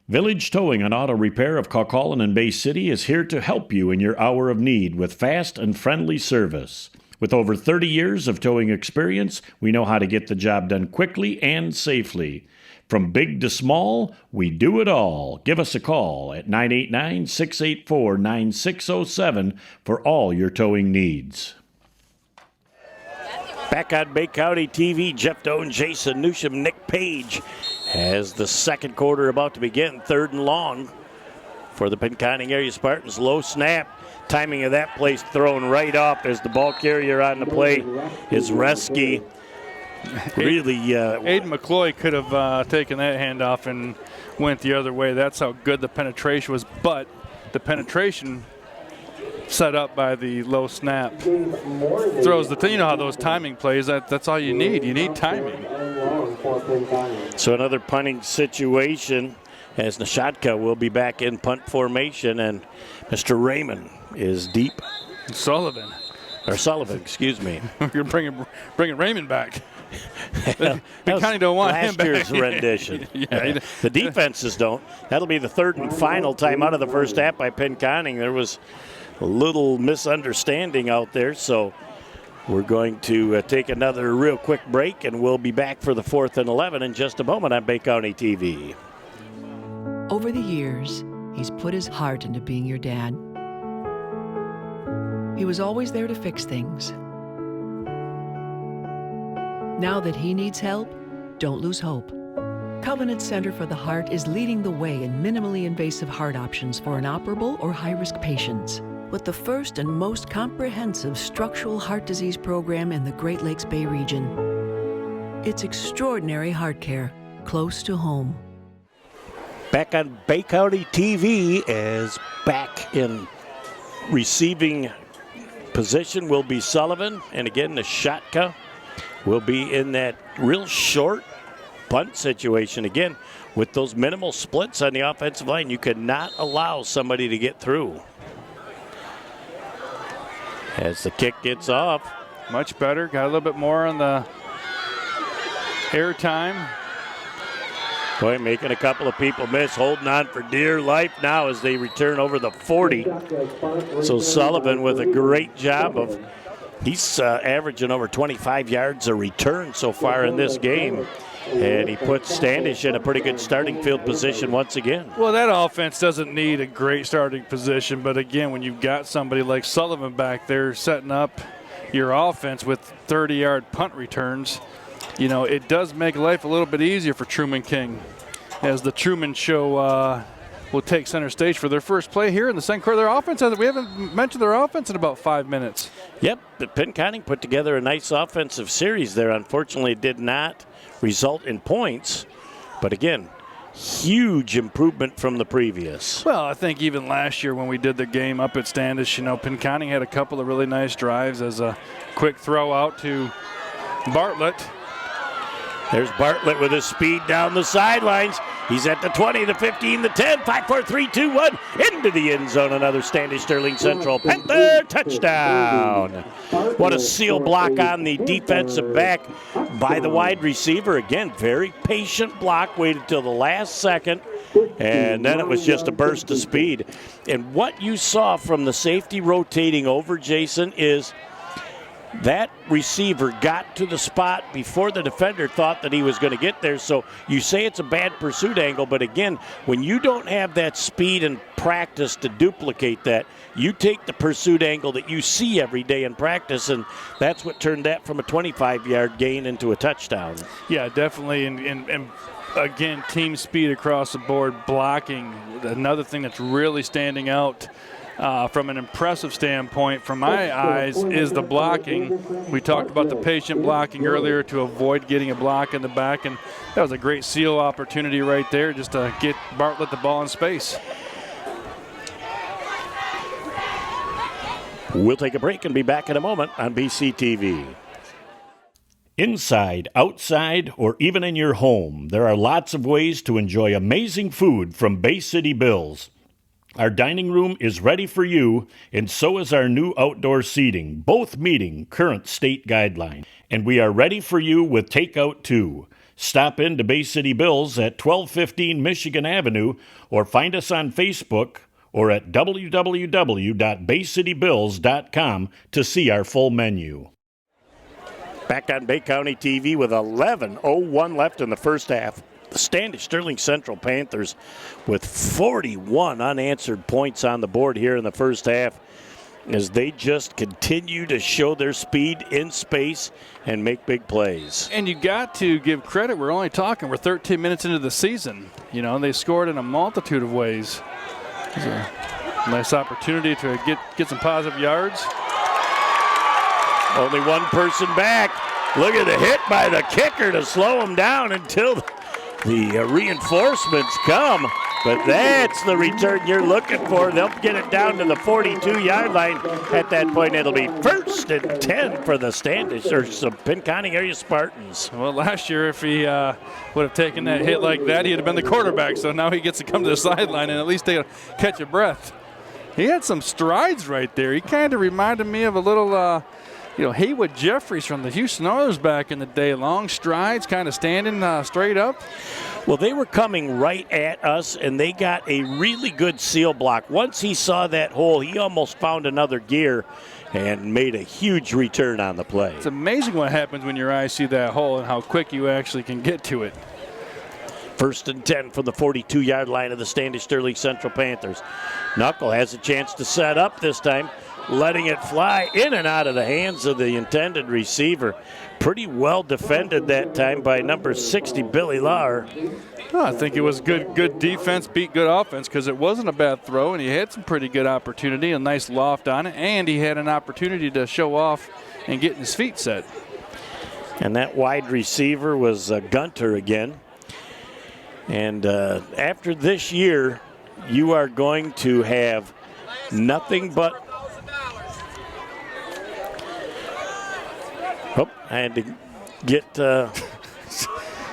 Village Towing and Auto Repair of Kaukaulin and Bay City is here to help you in your hour of need with fast and friendly service. With over 30 years of towing experience, we know how to get the job done quickly and safely. From big to small, we do it all. Give us a call at 989-684-9607 for all your towing needs. Back on Bay County TV, Jeff Doan, Jason Newsham, Nick Page, as the second quarter about to begin. 3rd and long for the Pinconning area Spartans. Low snap. Timing of that place thrown right off as the ball carrier on the play is Reski. Really, Aiden McCloy could have taken that handoff and went the other way. That's how good the penetration was. But the penetration set up by the low snap throws the thing. You know how those timing plays. That's all you need. You need timing. So another punting situation as Nishatka will be back in punt formation, and Mr. Raymond is deep. Sullivan, excuse me. You're bringing Raymond back. They kind of don't want him back. Last year's rendition. The defenses don't. That'll be the 3rd and final time out of the first half by Pinconning. There was a little misunderstanding out there, so we're going to take another real quick break, and we'll be back for the 4th and 11 in just a moment on Bay County TV. Over the years, he's put his heart into being your dad. He was always there to fix things. Now that he needs help, don't lose hope. Covenant Center for the Heart is leading the way in minimally invasive heart options for inoperable or high-risk patients, with the first and most comprehensive structural heart disease program in the Great Lakes Bay region. It's extraordinary heart care, close to home. Back on Bay County TV, as back in receiving position will be Sullivan, and again the Shotka will be in that real short punt situation. Again, with those minimal splits on the offensive line, you cannot allow somebody to get through. As the kick gets off. Much better, got a little bit more on the air time. Boy, making a couple of people miss, holding on for dear life now as they return over the 40. So Sullivan with a great job of, he's averaging over 25 yards a return so far in this game. And he puts Standish in a pretty good starting field position once again. Well, that offense doesn't need a great starting position, but again, when you've got somebody like Sullivan back there setting up your offense with 30-yard punt returns, you know, it does make life a little bit easier for Truman King, as the Truman Show will take center stage for their first play here in the second quarter. Their offense, we haven't mentioned their offense in about 5 minutes. Yep, but Pinconning put together a nice offensive series there. Unfortunately, it did not result in points, but again, huge improvement from the previous. Well, I think even last year when we did the game up at Standish, you know, Pinconning had a couple of really nice drives as a quick throw out to Bartlett. There's Bartlett with his speed down the sidelines. He's at the 20, the 15, the 10, 5, 4, 3, 2, 1, into the end zone. Another Standish-Sterling Central Panther touchdown. What a seal block on the defensive back by the wide receiver. Again, very patient block, waited till the last second, and then it was just a burst of speed. And what you saw from the safety rotating over, Jason, is that receiver got to the spot before the defender thought that he was going to get there. So you say it's a bad pursuit angle, but again, when you don't have that speed and practice to duplicate that, you take the pursuit angle that you see every day in practice, and that's what turned that from a 25-yard gain into a touchdown. Yeah, definitely, and again, team speed across the board, blocking, another thing that's really standing out from an impressive standpoint from my eyes is the blocking. We talked about the patient blocking earlier to avoid getting a block in the back, and that was a great seal opportunity right there just to get Bartlett the ball in space. We'll take a break and be back in a moment on BCTV. Inside, outside, or even in your home, there are lots of ways to enjoy amazing food from Bay City Bills. Our dining room is ready for you, and so is our new outdoor seating, both meeting current state guidelines. And we are ready for you with takeout too. Stop in to Bay City Bills at 1215 Michigan Avenue, or find us on Facebook or at www.baycitybills.com to see our full menu. Back on Bay County TV with 11:01 left in the first half. The Standish-Sterling Central Panthers with 41 unanswered points on the board here in the first half as they just continue to show their speed in space and make big plays. And you got to give credit. We're 13 minutes into the season. You know, they scored in a multitude of ways. It's a nice opportunity to get some positive yards. Only one person back. Look at the hit by the kicker to slow him down until the reinforcements come, but that's the return you're looking for. They'll get it down to the 42-yard line. At that point, it'll be 1st and 10 for the Standish or some Pinconning area Spartans. Well, last year, if he would have taken that hit like that, he'd have been the quarterback. So now he gets to come to the sideline and at least take a catch a breath. He had some strides right there. He kind of reminded me of a little Haywood Jeffries from the Houston Oilers back in the day. Long strides, kind of standing straight up. Well, they were coming right at us, and they got a really good seal block. Once he saw that hole, he almost found another gear and made a huge return on the play. It's amazing what happens when your eyes see that hole and how quick you actually can get to it. First and 10 from the 42-yard line of the Standish-Sterling Central Panthers. Knuckle has a chance to set up this time, letting it fly in and out of the hands of the intended receiver. Pretty well defended that time by number 60, Billy Lahr. Oh, I think it was good defense beat good offense, because it wasn't a bad throw, and he had some pretty good opportunity, a nice loft on it, and he had an opportunity to show off and get his feet set. And that wide receiver was Gunter again. And after this year, you are going to have nothing but... Oh, I had to get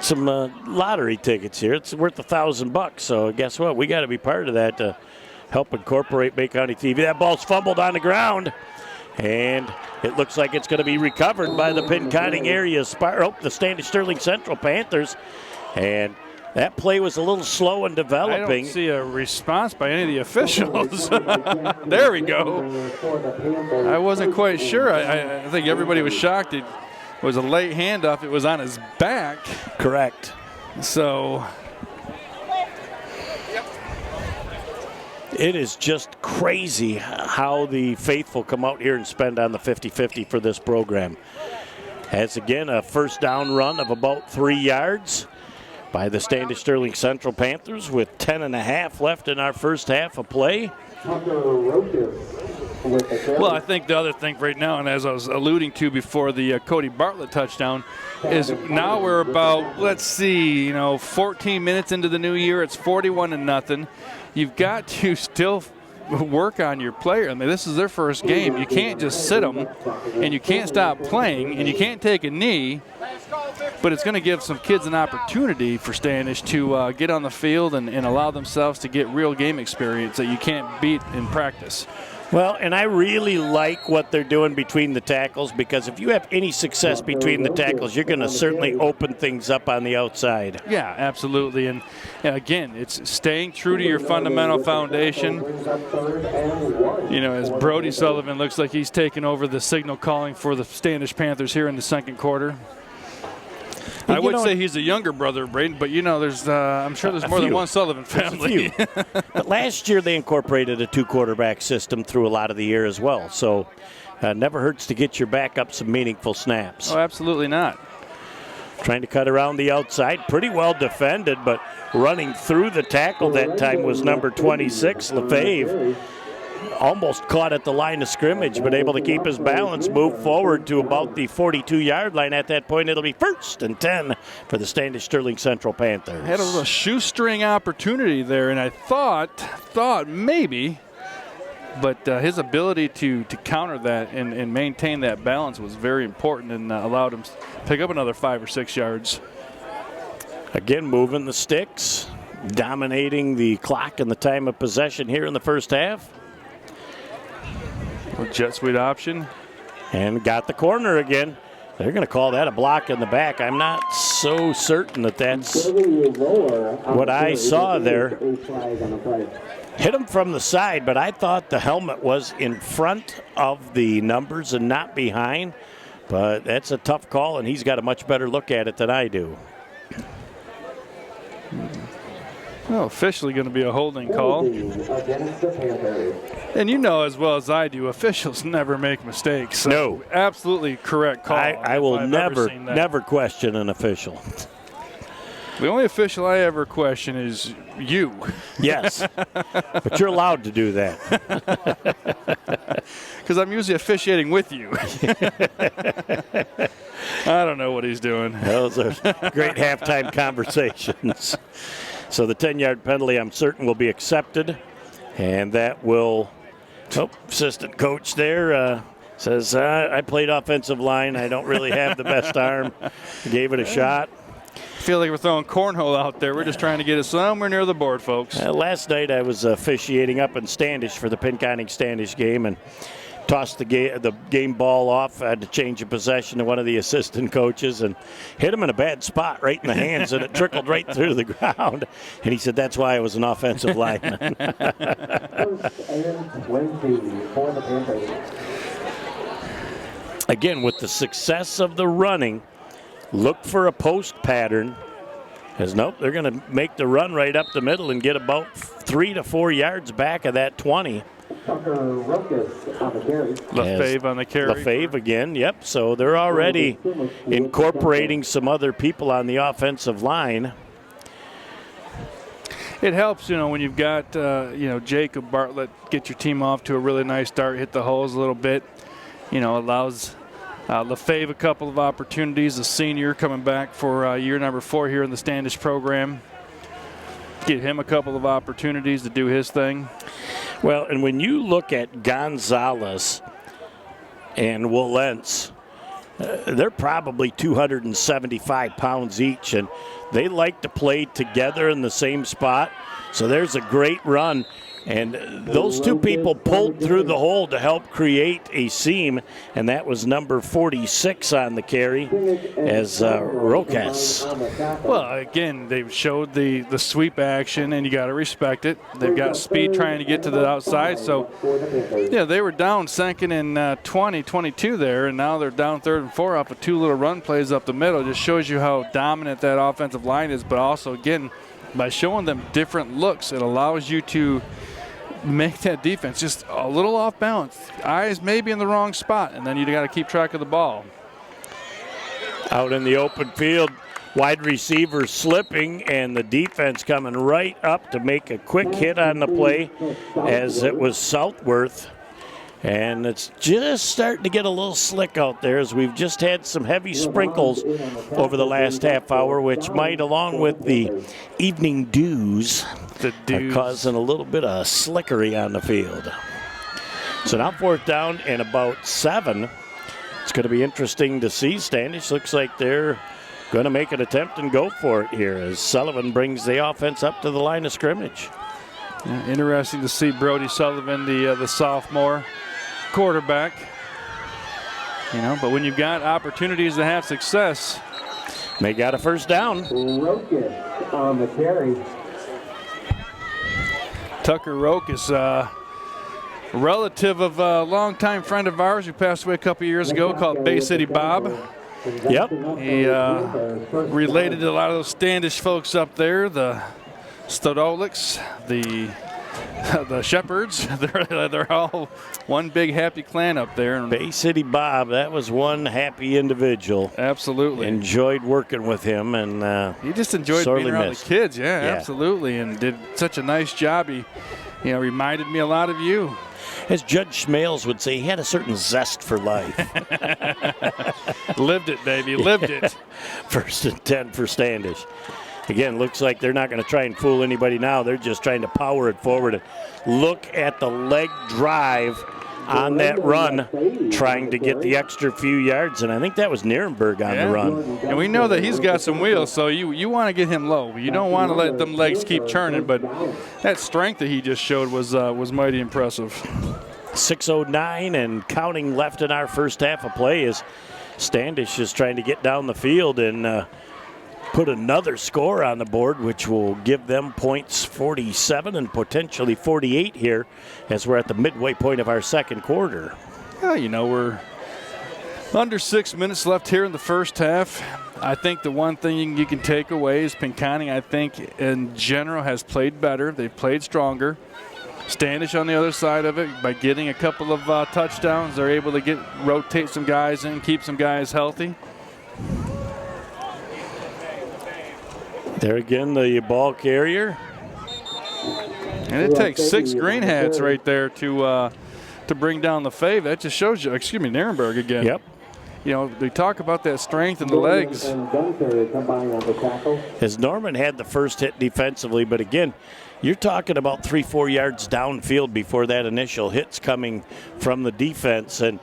some lottery tickets here. It's worth $1,000, so guess what? We got to be part of that to help incorporate Bay County TV. That ball's fumbled on the ground, and it looks like it's going to be recovered by the Pinconning area, the Standish-Sterling Central Panthers. And that play was a little slow in developing. I don't see a response by any of the officials. There we go. I wasn't quite sure. I think everybody was shocked. It was a late handoff. It was on his back. Correct. So it is just crazy how the faithful come out here and spend on the 50-50 for this program. As again, a first down run of about 3 yards by the Standish-Sterling Central Panthers with 10.5 left in our first half of play. Well, I think the other thing right now, and as I was alluding to before the Cody Bartlett touchdown, is now we're about, 14 minutes into the new year. It's 41-0. You've got to still work on your player. I mean, this is their first game. You can't just sit them, and you can't stop playing, and you can't take a knee. But it's going to give some kids an opportunity for Standish to get on the field and allow themselves to get real game experience that you can't beat in practice. Well, and I really like what they're doing between the tackles, because if you have any success between the tackles, you're going to certainly open things up on the outside. Yeah, absolutely. And again, it's staying true to your fundamental foundation. As Brody Sullivan looks like he's taken over the signal calling for the Standish Panthers here in the second quarter. I would say he's a younger brother, Braden, but there's I'm sure there's more than one Sullivan family. But last year they incorporated a 2-quarterback system through a lot of the year as well. So never hurts to get your back up some meaningful snaps. Oh, absolutely not. Trying to cut around the outside, pretty well defended, but running through the tackle that time was number 26, Lefebvre. Almost caught at the line of scrimmage, but able to keep his balance, move forward to about the 42-yard line. At that point, it'll be 1st and 10 for the Standish-Sterling Central Panthers. Had a little shoestring opportunity there, and I thought maybe, but his ability to counter that and maintain that balance was very important, and allowed him to pick up another 5 or 6 yards. Again, moving the sticks, dominating the clock and the time of possession here in the first half. Jet sweep option. And got the corner again. They're going to call that a block in the back. I'm not so certain that that's what I saw there. Hit him from the side, but I thought the helmet was in front of the numbers and not behind. But that's a tough call, and he's got a much better look at it than I do. Well, officially going to be a holding call. And you know as well as I do, officials never make mistakes. So no. Absolutely correct call. I will never question an official. The only official I ever question is you. Yes, but you're allowed to do that. Because I'm usually officiating with you. I don't know what he's doing. Those are great halftime conversations. So the 10-yard penalty, I'm certain, will be accepted. And that will, assistant coach there says, I played offensive line. I don't really have the best arm. Gave it a shot. I feel like we're throwing cornhole out there. We're just trying to get it somewhere near the board, folks. Last night I was officiating up in Standish for the Pinconning Standish game and tossed the game ball off. I had to change a possession to one of the assistant coaches and hit him in a bad spot right in the hands, and it trickled right through the ground. And he said that's why I was an offensive lineman. Again, with the success of the running, look for a post pattern Nope, they're going to make the run right up the middle and get about 3 to 4 yards back of that 20. Lefebvre on the carry. Lefebvre again, yep. So they're already incorporating some other people on the offensive line. It helps, when you've got, Jacob Bartlett get your team off to a really nice start, hit the holes a little bit. Allows Lefebvre a couple of opportunities, a senior coming back for year number 4 here in the Standish program. Get him a couple of opportunities to do his thing. Well, and when you look at Gonzalez and Willentz, they're probably 275 pounds each, and they like to play together in the same spot. So there's a great run. And those two people pulled through the hole to help create a seam, and that was number 46 on the carry as Rokas. Well, again, they've showed the sweep action, and you got to respect it. They've got speed trying to get to the outside. So, yeah, they were down second and 20, 22 there, and now they're down 3rd and 4 off of 2 little run plays up the middle. It just shows you how dominant that offensive line is, but also, again, by showing them different looks, it allows you to make that defense just a little off balance. Eyes maybe in the wrong spot, and then you got to keep track of the ball. Out in the open field, wide receiver slipping, and the defense coming right up to make a quick hit on the play as it was Southworth. And it's just starting to get a little slick out there as we've just had some heavy sprinkles over the last half hour, which might, along with the evening dews, are causing a little bit of slickery on the field. So now 4th down and about 7. It's going to be interesting to see. Standish looks like they're going to make an attempt and go for it here as Sullivan brings the offense up to the line of scrimmage. Yeah, interesting to see Brody Sullivan, the sophomore quarterback. But when you've got opportunities to have success, they got a 1st down. Rokas on the carry. Tucker Rokas, relative of a longtime friend of ours who passed away a couple years ago, called Bay City Bob. Yep. He related to a lot of those Standish folks up there, the Stodolics, the Shepherds. They're all one big happy clan up there. Bay City Bob, that was one happy individual. Absolutely. Enjoyed working with him, and he just enjoyed being around the kids. Yeah, absolutely, and did such a nice job. He, reminded me a lot of you. As Judge Schmales would say, he had a certain zest for life. Lived it, baby, lived it. 1st and 10 for Standish. Again, looks like they're not going to try and fool anybody now. They're just trying to power it forward. Look at the leg drive on that run, trying to get the extra few yards, and I think that was Nierenberg on the run. And we know that he's got some wheels, so you want to get him low. You don't want to let them legs keep churning, but that strength that he just showed was mighty impressive. 6:09 and counting left in our first half of play as Standish is trying to get down the field and put another score on the board, which will give them points 47 and potentially 48 here as we're at the midway point of our 2nd quarter. Yeah, we're under 6 minutes left here in the first half. I think the one thing you can take away is Pinconning, I think, in general, has played better. They've played stronger. Standish on the other side of it, by getting a couple of touchdowns, they're able to rotate some guys in, keep some guys healthy. There again, the ball carrier. And it takes 6 green hats right there to bring down Lefebvre. That just shows you, Nierenberg again. Yep. They talk about that strength in the legs. As Norman had the first hit defensively, but again, you're talking about 3-4 yards downfield before that initial hit's coming from the defense. And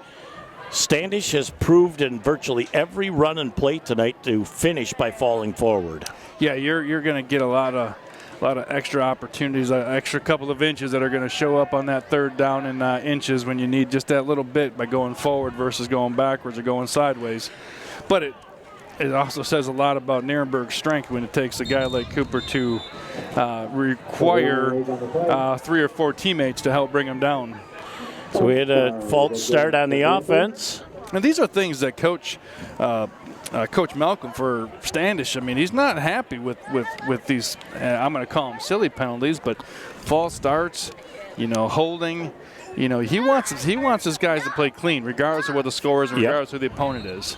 Standish has proved in virtually every run and play tonight to finish by falling forward. Yeah, you're going to get a lot of extra opportunities, an extra couple of inches that are going to show up on that 3rd down and inches when you need just that little bit by going forward versus going backwards or going sideways. But it also says a lot about Nierenberg's strength when it takes a guy like Cooper to require 3 or 4 teammates to help bring him down. So we had a false start on the offense. And these are things that Coach Malcolm for Standish, I mean, he's not happy with these, I'm going to call them silly penalties, but false starts, holding. He wants his guys to play clean, regardless of what the score is, and regardless of who the opponent is.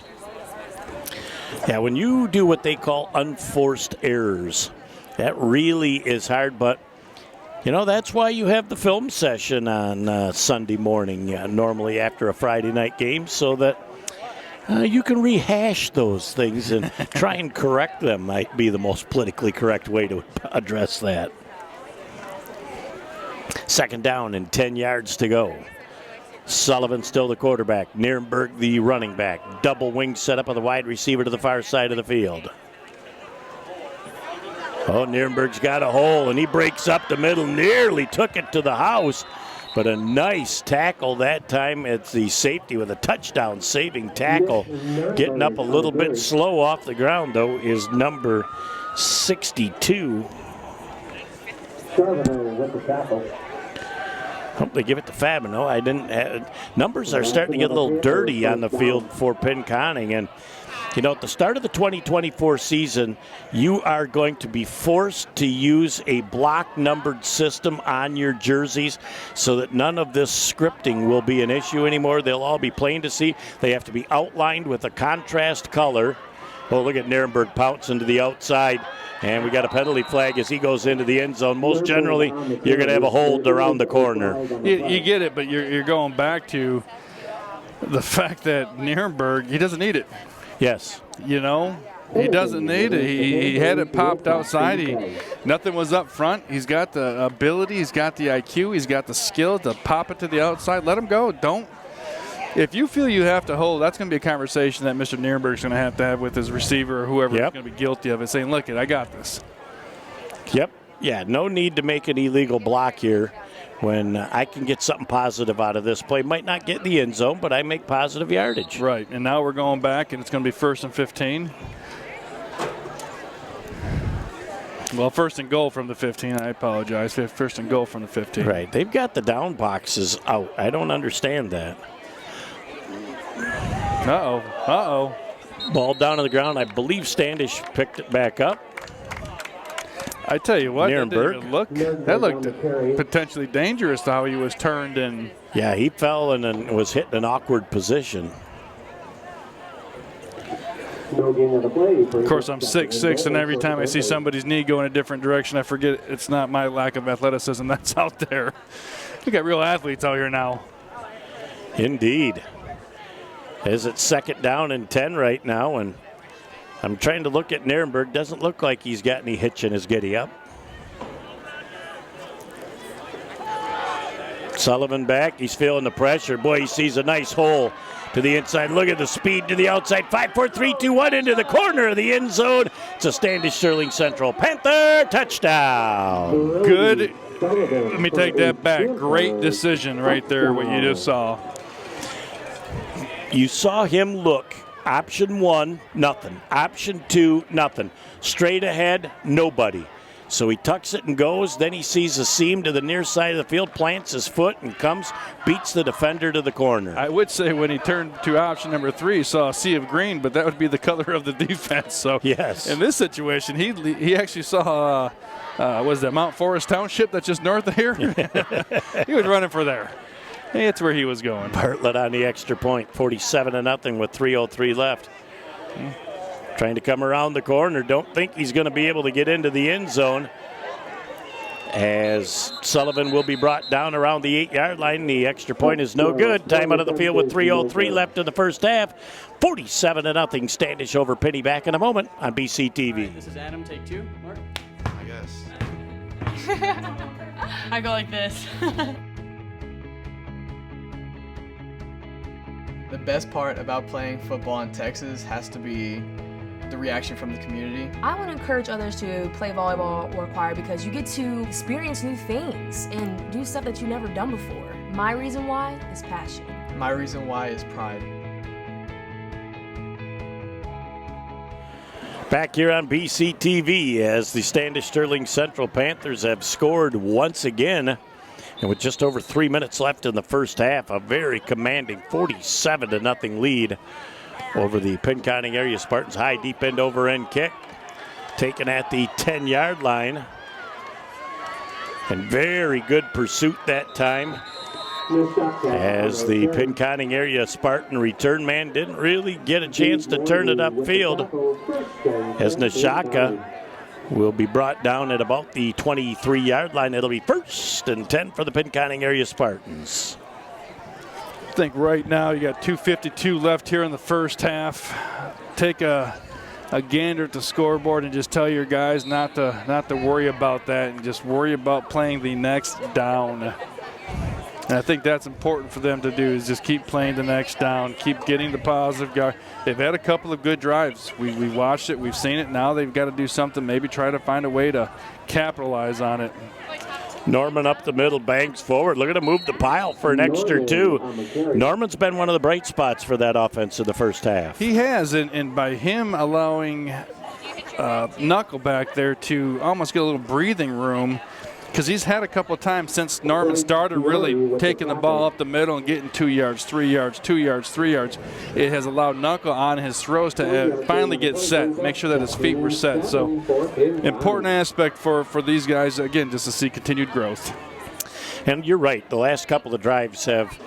Yeah, when you do what they call unforced errors, that really is hard, but that's why you have the film session on Sunday morning, normally after a Friday night game, so that you can rehash those things and try and correct them. Might be the most politically correct way to address that. 2nd down and 10 yards to go. Sullivan still the quarterback. Nierenberg the running back. Double wing set up of the wide receiver to the far side of the field. Oh, Nierenberg's got a hole, and he breaks up the middle. Nearly took it to the house, but a nice tackle that time. It's the safety with a touchdown saving tackle. Getting up a little bit slow off the ground, though, is number 62. With the tackle. Hope they give it to Fabino. Numbers are starting to get a little dirty on the field for Pinconning. And, at the start of the 2024 season, you are going to be forced to use a block-numbered system on your jerseys so that none of this scripting will be an issue anymore. They'll all be plain to see. They have to be outlined with a contrast color. Oh, look at Nierenberg pouncing to the outside. And we got a penalty flag as he goes into the end zone. Most generally, you're going to have a hold around the corner. You get it, but you're going back to the fact that Nierenberg, he doesn't need it. Yes. He doesn't need it. He had it popped outside. Nothing was up front. He's got the ability. He's got the IQ. He's got the skill to pop it to the outside. Let him go. If you feel you have to hold, that's going to be a conversation that Mr. Nierenberg is going to have with his receiver or whoever is going to be guilty of it, saying, look, I got this. Yep. Yeah, no need to make an illegal block here when I can get something positive out of this play. Might not get the end zone, but I make positive yardage. Right, and now we're going back, and it's going to be 1st and 15. Well, 1st and goal from the 15. I apologize. 1st and goal from the 15. Right. They've got the down boxes out. I don't understand that. Uh-oh. Ball down on the ground. I believe Standish picked it back up. I tell you what, Nierenberg. that looked potentially dangerous to how he was turned in. Yeah, he fell and was hit in an awkward position. Of course, I'm 6'6", and every time I see somebody's knee go in a different direction, I forget it's not my lack of athleticism that's out there. We got real athletes out here now. Indeed. Is it 2nd down and 10 right now, and I'm trying to look at Nierenberg. Doesn't look like he's got any hitch in his giddy up. Sullivan back. He's feeling the pressure. Boy, he sees a nice hole to the inside. Look at the speed to the outside. 5, 4, 3, 2, 1 into the corner of the end zone. It's a Standish-Sterling Central Panther touchdown. Good. Let me take that back. Great decision right there, what you just saw. You saw him look. Option 1, nothing. Option 2, nothing. Straight ahead, nobody. So he tucks it and goes. Then he sees a seam to the near side of the field, plants his foot, and beats the defender to the corner. I would say when he turned to option number 3, he saw a sea of green, but that would be the color of the defense. So yes. In this situation, he actually saw, was that Mount Forest Township that's just north of here? He was running for there. That's where he was going. Bartlett on the extra point, 47-0 with 3:03 left. Trying to come around the corner. Don't think he's going to be able to get into the end zone, as Sullivan will be brought down around the 8-yard line. The extra point is no good. Time out of the field with 3:03 left in the first half. 47-0 Standish over Penny. Back in a moment on BCTV. Right, this is Adam, take 2. Mark? I guess. I go like this. The best part about playing football in Texas has to be the reaction from the community. I want to encourage others to play volleyball or choir because you get to experience new things and do stuff that you've never done before. My reason why is passion. My reason why is pride. Back here on BCTV as the Standish-Sterling Central Panthers have scored once again. And with just over 3 minutes left in the first half, a very commanding 47-0 lead over the Pinconning area Spartans. High deep end over end kick taken at the 10-yard line. And very good pursuit that time, as the Pinconning area Spartan return man didn't really get a chance to turn it upfield, as Nashaka will be brought down at about the 23-yard line. It'll be 1st and 10 for the Pinconning area Spartans. I think right now you got 2:52 left here in the first half. Take a gander at the scoreboard and just tell your guys not to worry about that and just worry about playing the next down. And I think that's important for them to do, is just keep playing the next down, keep getting the positive guard. They've had a couple of good drives. We watched it, we've seen it. Now they've got to do something, maybe try to find a way to capitalize on it. Norman up the middle, bangs forward. Look at him move the pile for an extra 2. Norman's been one of the bright spots for that offense in the first half. He has, and by him allowing Knuckle back there to almost get a little breathing room, because he's had a couple of times since Norman started really taking the ball up the middle and getting 2 yards, 3 yards, 2 yards, 3 yards. It has allowed Knuckle on his throws to finally get set, make sure that his feet were set. So important aspect for these guys, again, just to see continued growth. And you're right, the last couple of drives have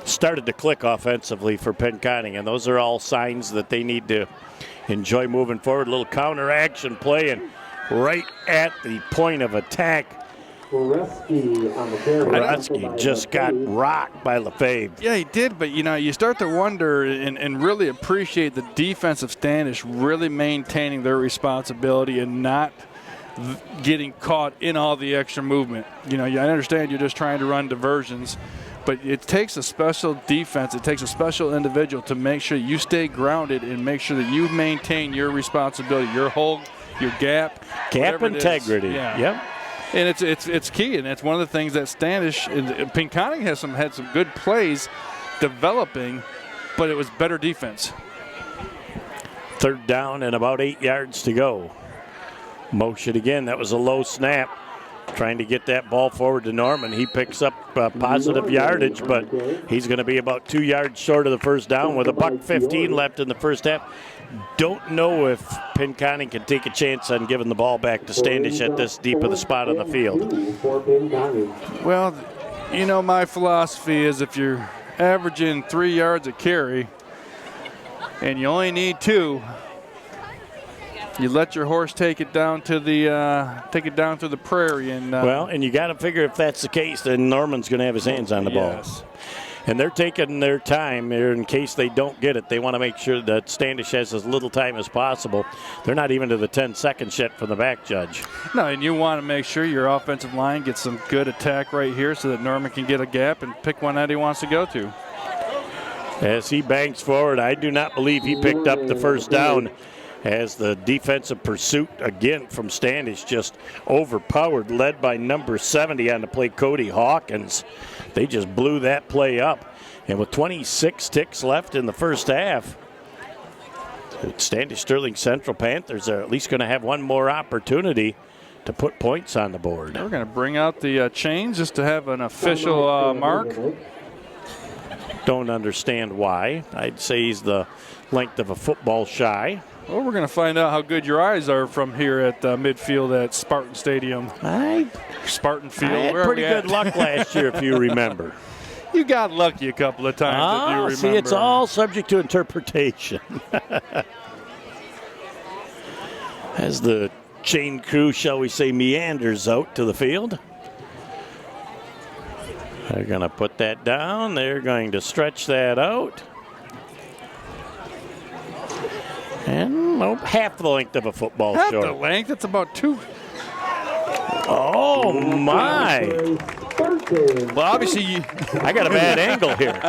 started to click offensively for Pinconning, and those are all signs that they need to enjoy moving forward. A little counter action play, and right at the point of attack, Varsity just got rocked by Lefebvre. Yeah, he did, but you start to wonder and really appreciate the defense of Standish really maintaining their responsibility and not getting caught in all the extra movement. I understand you're just trying to run diversions, but it takes a special defense, it takes a special individual to make sure you stay grounded and make sure that you maintain your responsibility, your hold, your gap integrity. Yeah. Yep. And it's key, and it's one of the things that Standish and Pinconning had some good plays developing, but it was better defense. 3rd down and about 8 yards to go. Motion again. That was a low snap. Trying to get that ball forward to Norman. He picks up positive yardage, but he's going to be about 2 yards short of the first down with $1:15 left in the first half. Don't know if Pinconning can take a chance on giving the ball back to Standish at this deep of the spot on the field. Well, my philosophy is if you're averaging 3 yards a carry and you only need 2, you let your horse take it down to the prairie, and and you got to figure if that's the case, then Norman's going to have his hands on the ball. Yes. And they're taking their time here in case they don't get it. They want to make sure that Standish has as little time as possible. They're not even to the 10 seconds yet from the back judge. No, and you want to make sure your offensive line gets some good attack right here so that Norman can get a gap and pick one that he wants to go to. As he banks forward, I do not believe he picked up the first down, as the defensive pursuit again from Standish just overpowered, led by number 70 on the play, Cody Hawkins. They just blew that play up. And with 26 ticks left in the first half, Standish-Sterling Central Panthers are at least going to have one more opportunity to put points on the board. We're going to bring out the chains just to have an official mark. Don't understand why. I'd say he's the length of a football shy. Well, we're going to find out how good your eyes are from here at midfield at Spartan Stadium. Spartan Field. I had pretty good luck last year, if you remember. You got lucky a couple of times, if you remember. See, it's all subject to interpretation. As the chain crew, shall we say, meanders out to the field. They're going to put that down. They're going to stretch that out. And half the length of a football short. Half the length? That's about 2. Oh, my. Well, obviously, I got a bad angle here.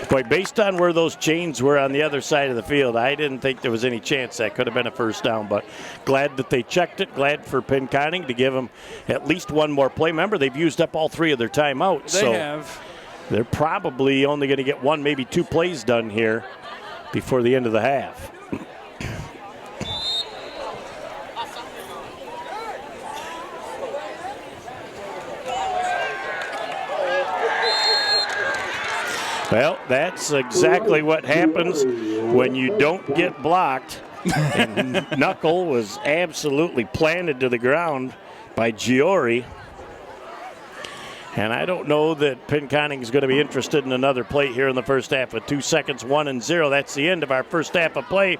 Boy, based on where those chains were on the other side of the field, I didn't think there was any chance that could have been a first down, but glad that they checked it. Glad for Pinconning to give them at least one more play. Remember, they've used up all 3 of their timeouts. They have. They're probably only going to get 1, maybe 2 plays done here before the end of the half. Well, that's exactly what happens when you don't get blocked. And Knuckle was absolutely planted to the ground by Giori. And I don't know that Pinconning is going to be interested in another play here in the first half with 2 seconds, 1-0. That's the end of our first half of play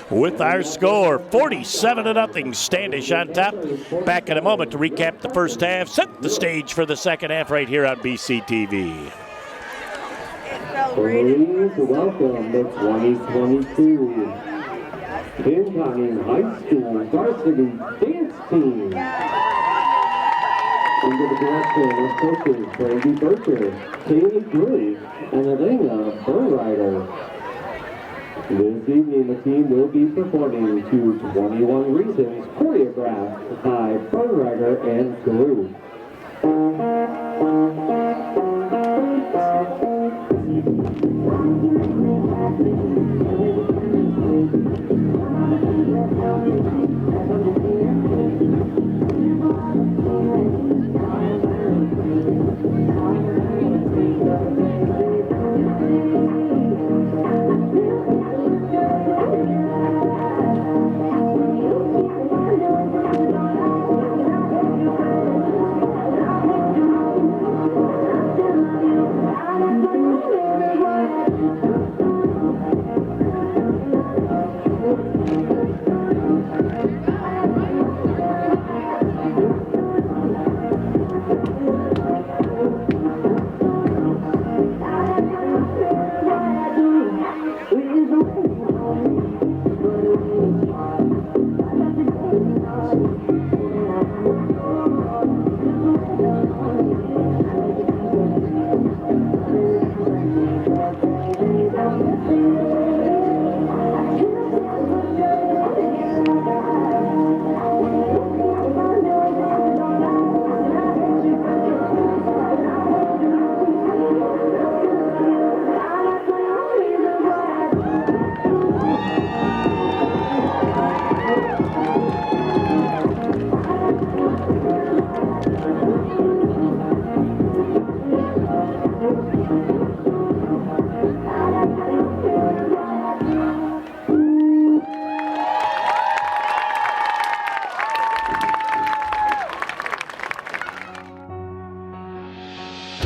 with our score, 47-0. Standish on top. Back in a moment to recap the first half, set the stage for the second half right here on BCTV. Please welcome the 2022 Pinconning High School Varsity Dance Team. Under the direction of coaches Brandy Berger, Kaylee Drury, and Elena Burnrider. This evening, the team will be performing to 21 Reasons, choreographed by Burnrider and Drew.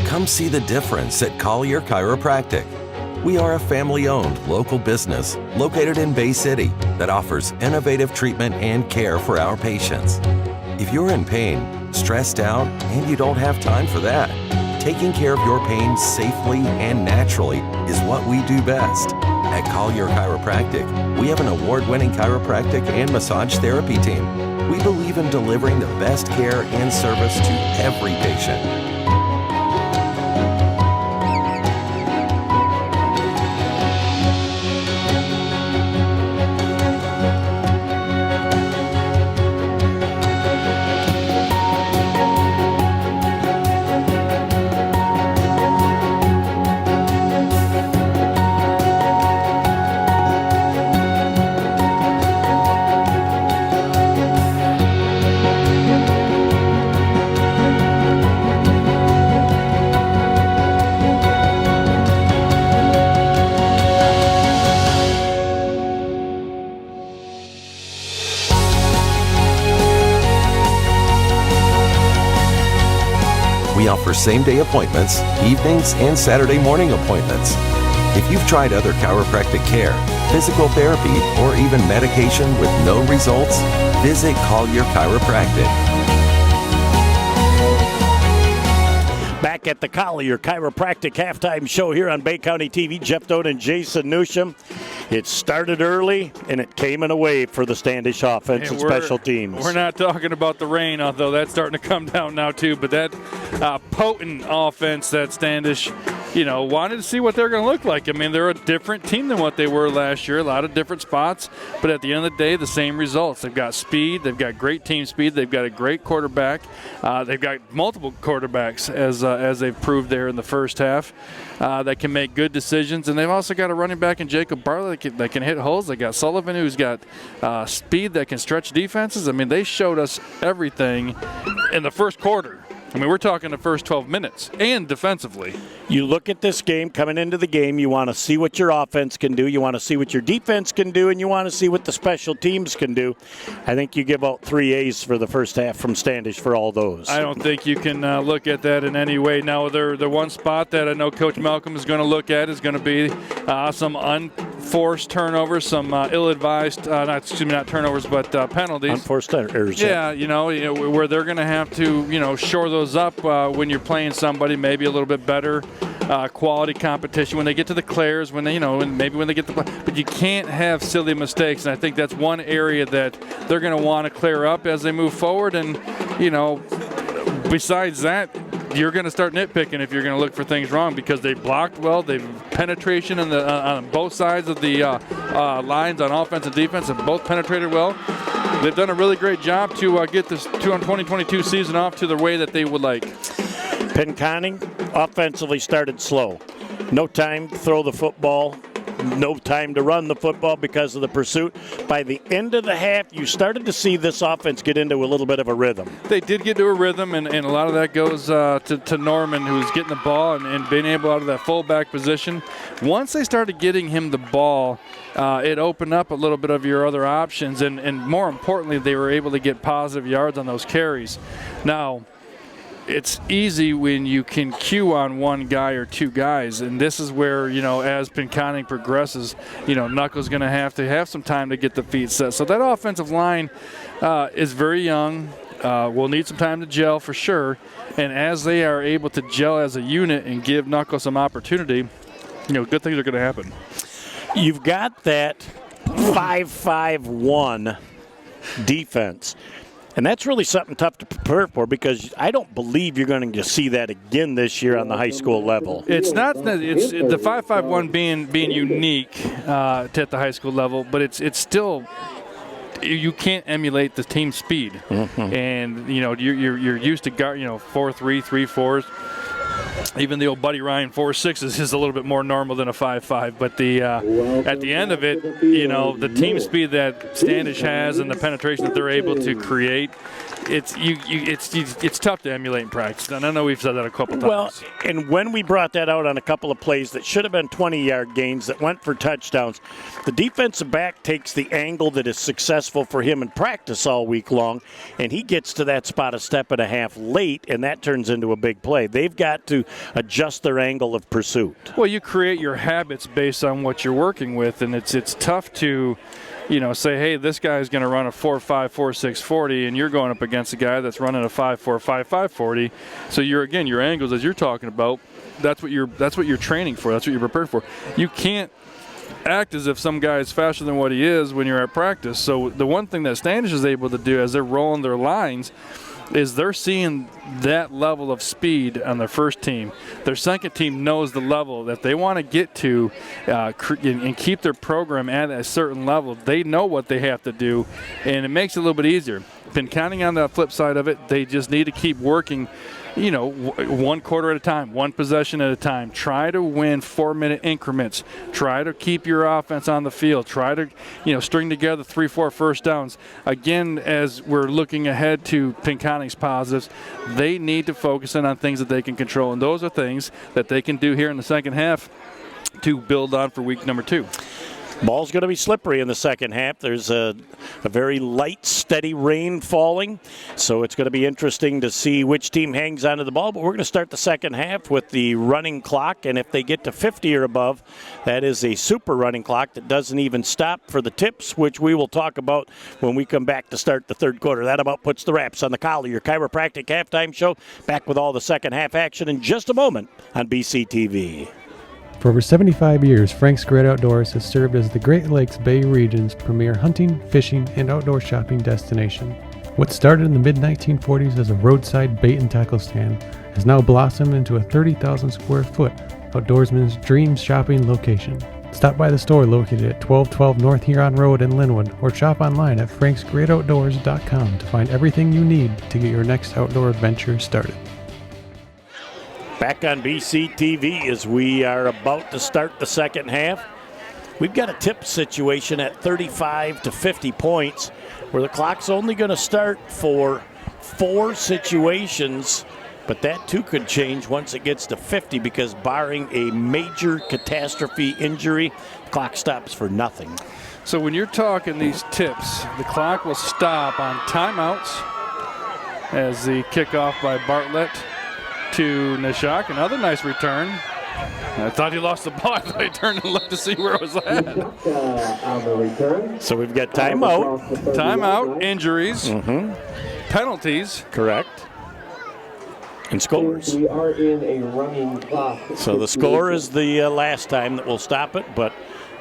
Come see the difference at Collier Chiropractic. We are a family-owned local business located in Bay City that offers innovative treatment and care for our patients. If you're in pain, stressed out, and you don't have time for that, taking care of your pain safely and naturally is what we do best. At Collier Chiropractic, we have an award-winning chiropractic and massage therapy team. We believe in delivering the best care and service to every patient. We offer same-day appointments, evenings, and Saturday morning appointments. If you've tried other chiropractic care, physical therapy, or even medication with no results, visit Collier Chiropractic. Back at the Collier Chiropractic halftime show here on Bay County TV, Jeff Doan and Jason Newsham. It started early, and it came in a wave for the Standish offense and special teams. We're not talking about the rain, although that's starting to come down now too. But that potent offense that Standish, wanted to see what they're going to look like. I mean, they're a different team than what they were last year. A lot of different spots, but at the end of the day, the same results. They've got speed. They've got great team speed. They've got a great quarterback. They've got multiple quarterbacks, as they've proved there in the first half, that can make good decisions. And they've also got a running back in Jacob Barley that can hit holes. They got Sullivan, who's got speed that can stretch defenses. I mean, they showed us everything in the first quarter. I mean, we're talking the first 12 minutes and defensively. You look at this game, coming into the game, you want to see what your offense can do, you want to see what your defense can do, and you want to see what the special teams can do. I think you give out 3 A's for the first half from Standish for all those. I don't think you can look at that in any way. Now, the one spot that I know Coach Malcolm is going to look at is going to be some unforced turnovers, some ill-advised, not turnovers, but penalties. Unforced errors. Yeah, where they're going to have to, shore those up when you're playing somebody maybe a little bit better quality competition when they get to the clears, when they, and maybe when they get the, but you can't have silly mistakes. And I think that's one area that they're going to want to clear up as they move forward. And, besides that, you're going to start nitpicking if you're going to look for things wrong because they blocked well. They've penetration on both sides of the lines on offense and defense have both penetrated well. They've done a really great job to get this 2022 season off to the way that they would like. Pinconning offensively started slow. No time to throw the football. No time to run the football because of the pursuit. By the end of the half, you started to see this offense get into a little bit of a rhythm. They did get to a rhythm, and a lot of that goes to Norman, who's getting the ball and being able out of that fullback position. Once they started getting him the ball, it opened up a little bit of your other options, and more importantly, they were able to get positive yards on those carries. Now, it's easy when you can cue on one guy or two guys, and this is where, as Pinconning progresses, Knuckles going to have some time to get the feet set. So that offensive line is very young. Will need some time to gel for sure, and as they are able to gel as a unit and give Knuckles some opportunity, good things are going to happen. You've got that 5-5-1 defense. And that's really something tough to prepare for because I don't believe you're going to see that again this year on the high school level. It's not. It's the 5-5-1 being unique at the high school level, but it's still. You can't emulate the team speed, and you're used to 4-3, 3-4s. Even the old Buddy Ryan 4-6s is a little bit more normal than a 5-5. But at the end of it, the team speed that Standish has and the penetration that they're able to create, it's tough to emulate in practice. And I know we've said that a couple times. Well, and when we brought that out on a couple of plays that should have been 20-yard gains that went for touchdowns, the defensive back takes the angle that is successful for him in practice all week long, and he gets to that spot a step and a half late, and that turns into a big play. They've got to adjust their angle of pursuit. Well, you create your habits based on what you're working with, and it's tough to say, hey, this guy's going to run a 4.5, 4.6 40, and you're going up against a guy that's running a 5.4, 5.5 40. So your angles, as you're talking about, that's what you're training for. That's what you're prepared for. You can't act as if some guy is faster than what he is when you're at practice. So the one thing that Standish is able to do as they're rolling their lines is they're seeing that level of speed on their first team. Their second team knows the level that they want to get to and keep their program at a certain level. They know what they have to do, and it makes it a little bit easier. Pinconning on the flip side of it, they just need to keep working, one quarter at a time, one possession at a time. Try to win 4-minute increments. Try to keep your offense on the field. Try to, string together 3-4 first downs. Again, as we're looking ahead to Pinconning's positives, they need to focus in on things that they can control, and those are things that they can do here in the second half to build on for week number 2. Ball's going to be slippery in the second half. There's a very light, steady rain falling, so it's going to be interesting to see which team hangs onto the ball. But we're going to start the second half with the running clock, and if they get to 50 or above, that is a super running clock that doesn't even stop for the tips, which we will talk about when we come back to start the third quarter. That about puts the wraps on the Collier Chiropractic Halftime Show. Back with all the second half action in just a moment on BCTV. For over 75 years, Frank's Great Outdoors has served as the Great Lakes Bay region's premier hunting, fishing, and outdoor shopping destination. What started in the mid-1940s as a roadside bait and tackle stand has now blossomed into a 30,000 square foot outdoorsman's dream shopping location. Stop by the store located at 1212 North Huron Road in Linwood, or shop online at franksgreatoutdoors.com to find everything you need to get your next outdoor adventure started. Back on BCTV as we are about to start the second half. We've got a tip situation at 35 to 50 points where the clock's only going to start for 4 situations But that too could change once it gets to 50, because barring a major catastrophe injury, clock stops for nothing. So when you're talking these tips, the clock will stop on timeouts as the kickoff by Bartlett to Nishak. Another nice return. I thought he lost the ball. I thought he turned and looked to see where it was at. So we've got timeout. Timeout, injuries, penalties. Correct. And scores. We are in a running clock. So the score is the last time that we'll stop it, but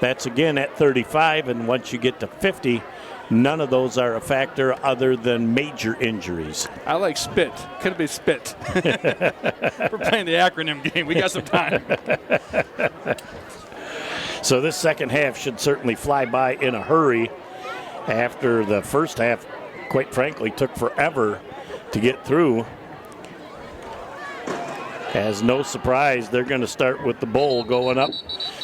that's again at 35, and once you get to 50, none of those are a factor other than major injuries. I like spit. Could be spit. We're playing the acronym game. We got some time. So this second half should certainly fly by in a hurry after the first half, quite frankly, took forever to get through. As no surprise, they're going to start with the Bull going up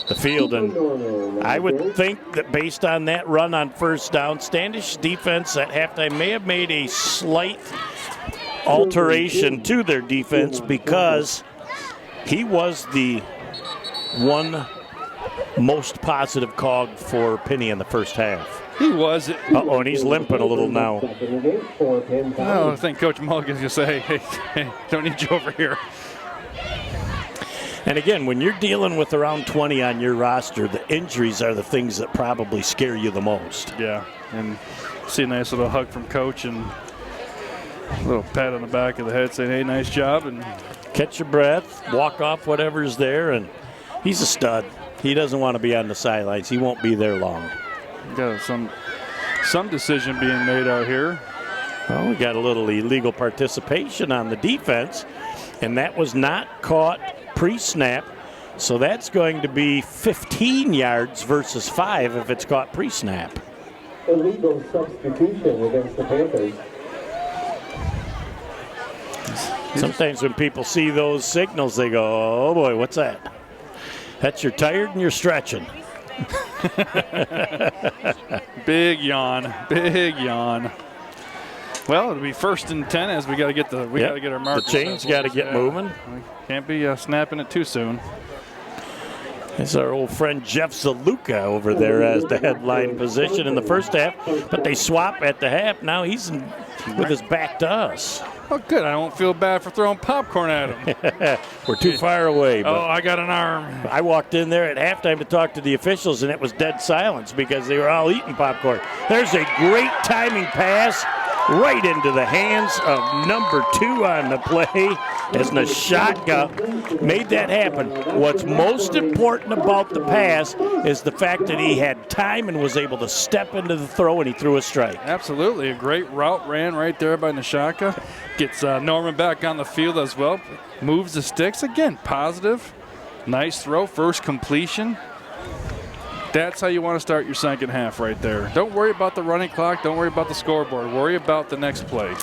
the field. And I would think that based on that run on first down, Standish defense at halftime may have made a slight alteration to their defense, because he was the one most positive cog for Penny in the first half. He was. Uh-oh, and he's limping a little now. Oh, I think Coach Mulligan's going to say, hey, don't need you over here. And again, when you're dealing with around 20 on your roster, the injuries are the things that probably scare you the most. Yeah, and see a nice little hug from Coach and a little pat on the back of the head saying, hey, nice job. And catch your breath, walk off whatever's there, and he's a stud. He doesn't want to be on the sidelines. He won't be there long. Got some decision being made out here. Well, we got a little illegal participation on the defense, and that was not caught pre-snap, so that's going to be 15 yards versus 5 if it's caught pre-snap. Illegal substitution against the Panthers. Sometimes when people see those signals, they go, oh boy, what's that? That's you're tired and you're stretching. Big yawn, big yawn. Well, it'll be 1st and 10 as we got to get got to get our markers. The chain's got to get moving. We can't be snapping it too soon. It's our old friend Jeff Zaluka over there as the headline position in the first half, but they swap at the half. Now he's with his back to us. Oh, good. I don't feel bad for throwing popcorn at him. We're too far away. Oh, I got an arm. I walked in there at halftime to talk to the officials, and it was dead silence because they were all eating popcorn. There's a great timing pass right into the hands of number 2 on the play as Nishaka made that happen. What's most important about the pass is the fact that he had time and was able to step into the throw, and he threw a strike. Absolutely. A great route ran right there by Nishaka. Gets Norman back on the field as well. Moves the sticks. Again, positive. Nice throw. First completion. That's how you want to start your second half right there. Don't worry about the running clock. Don't worry about the scoreboard. Worry about the next play.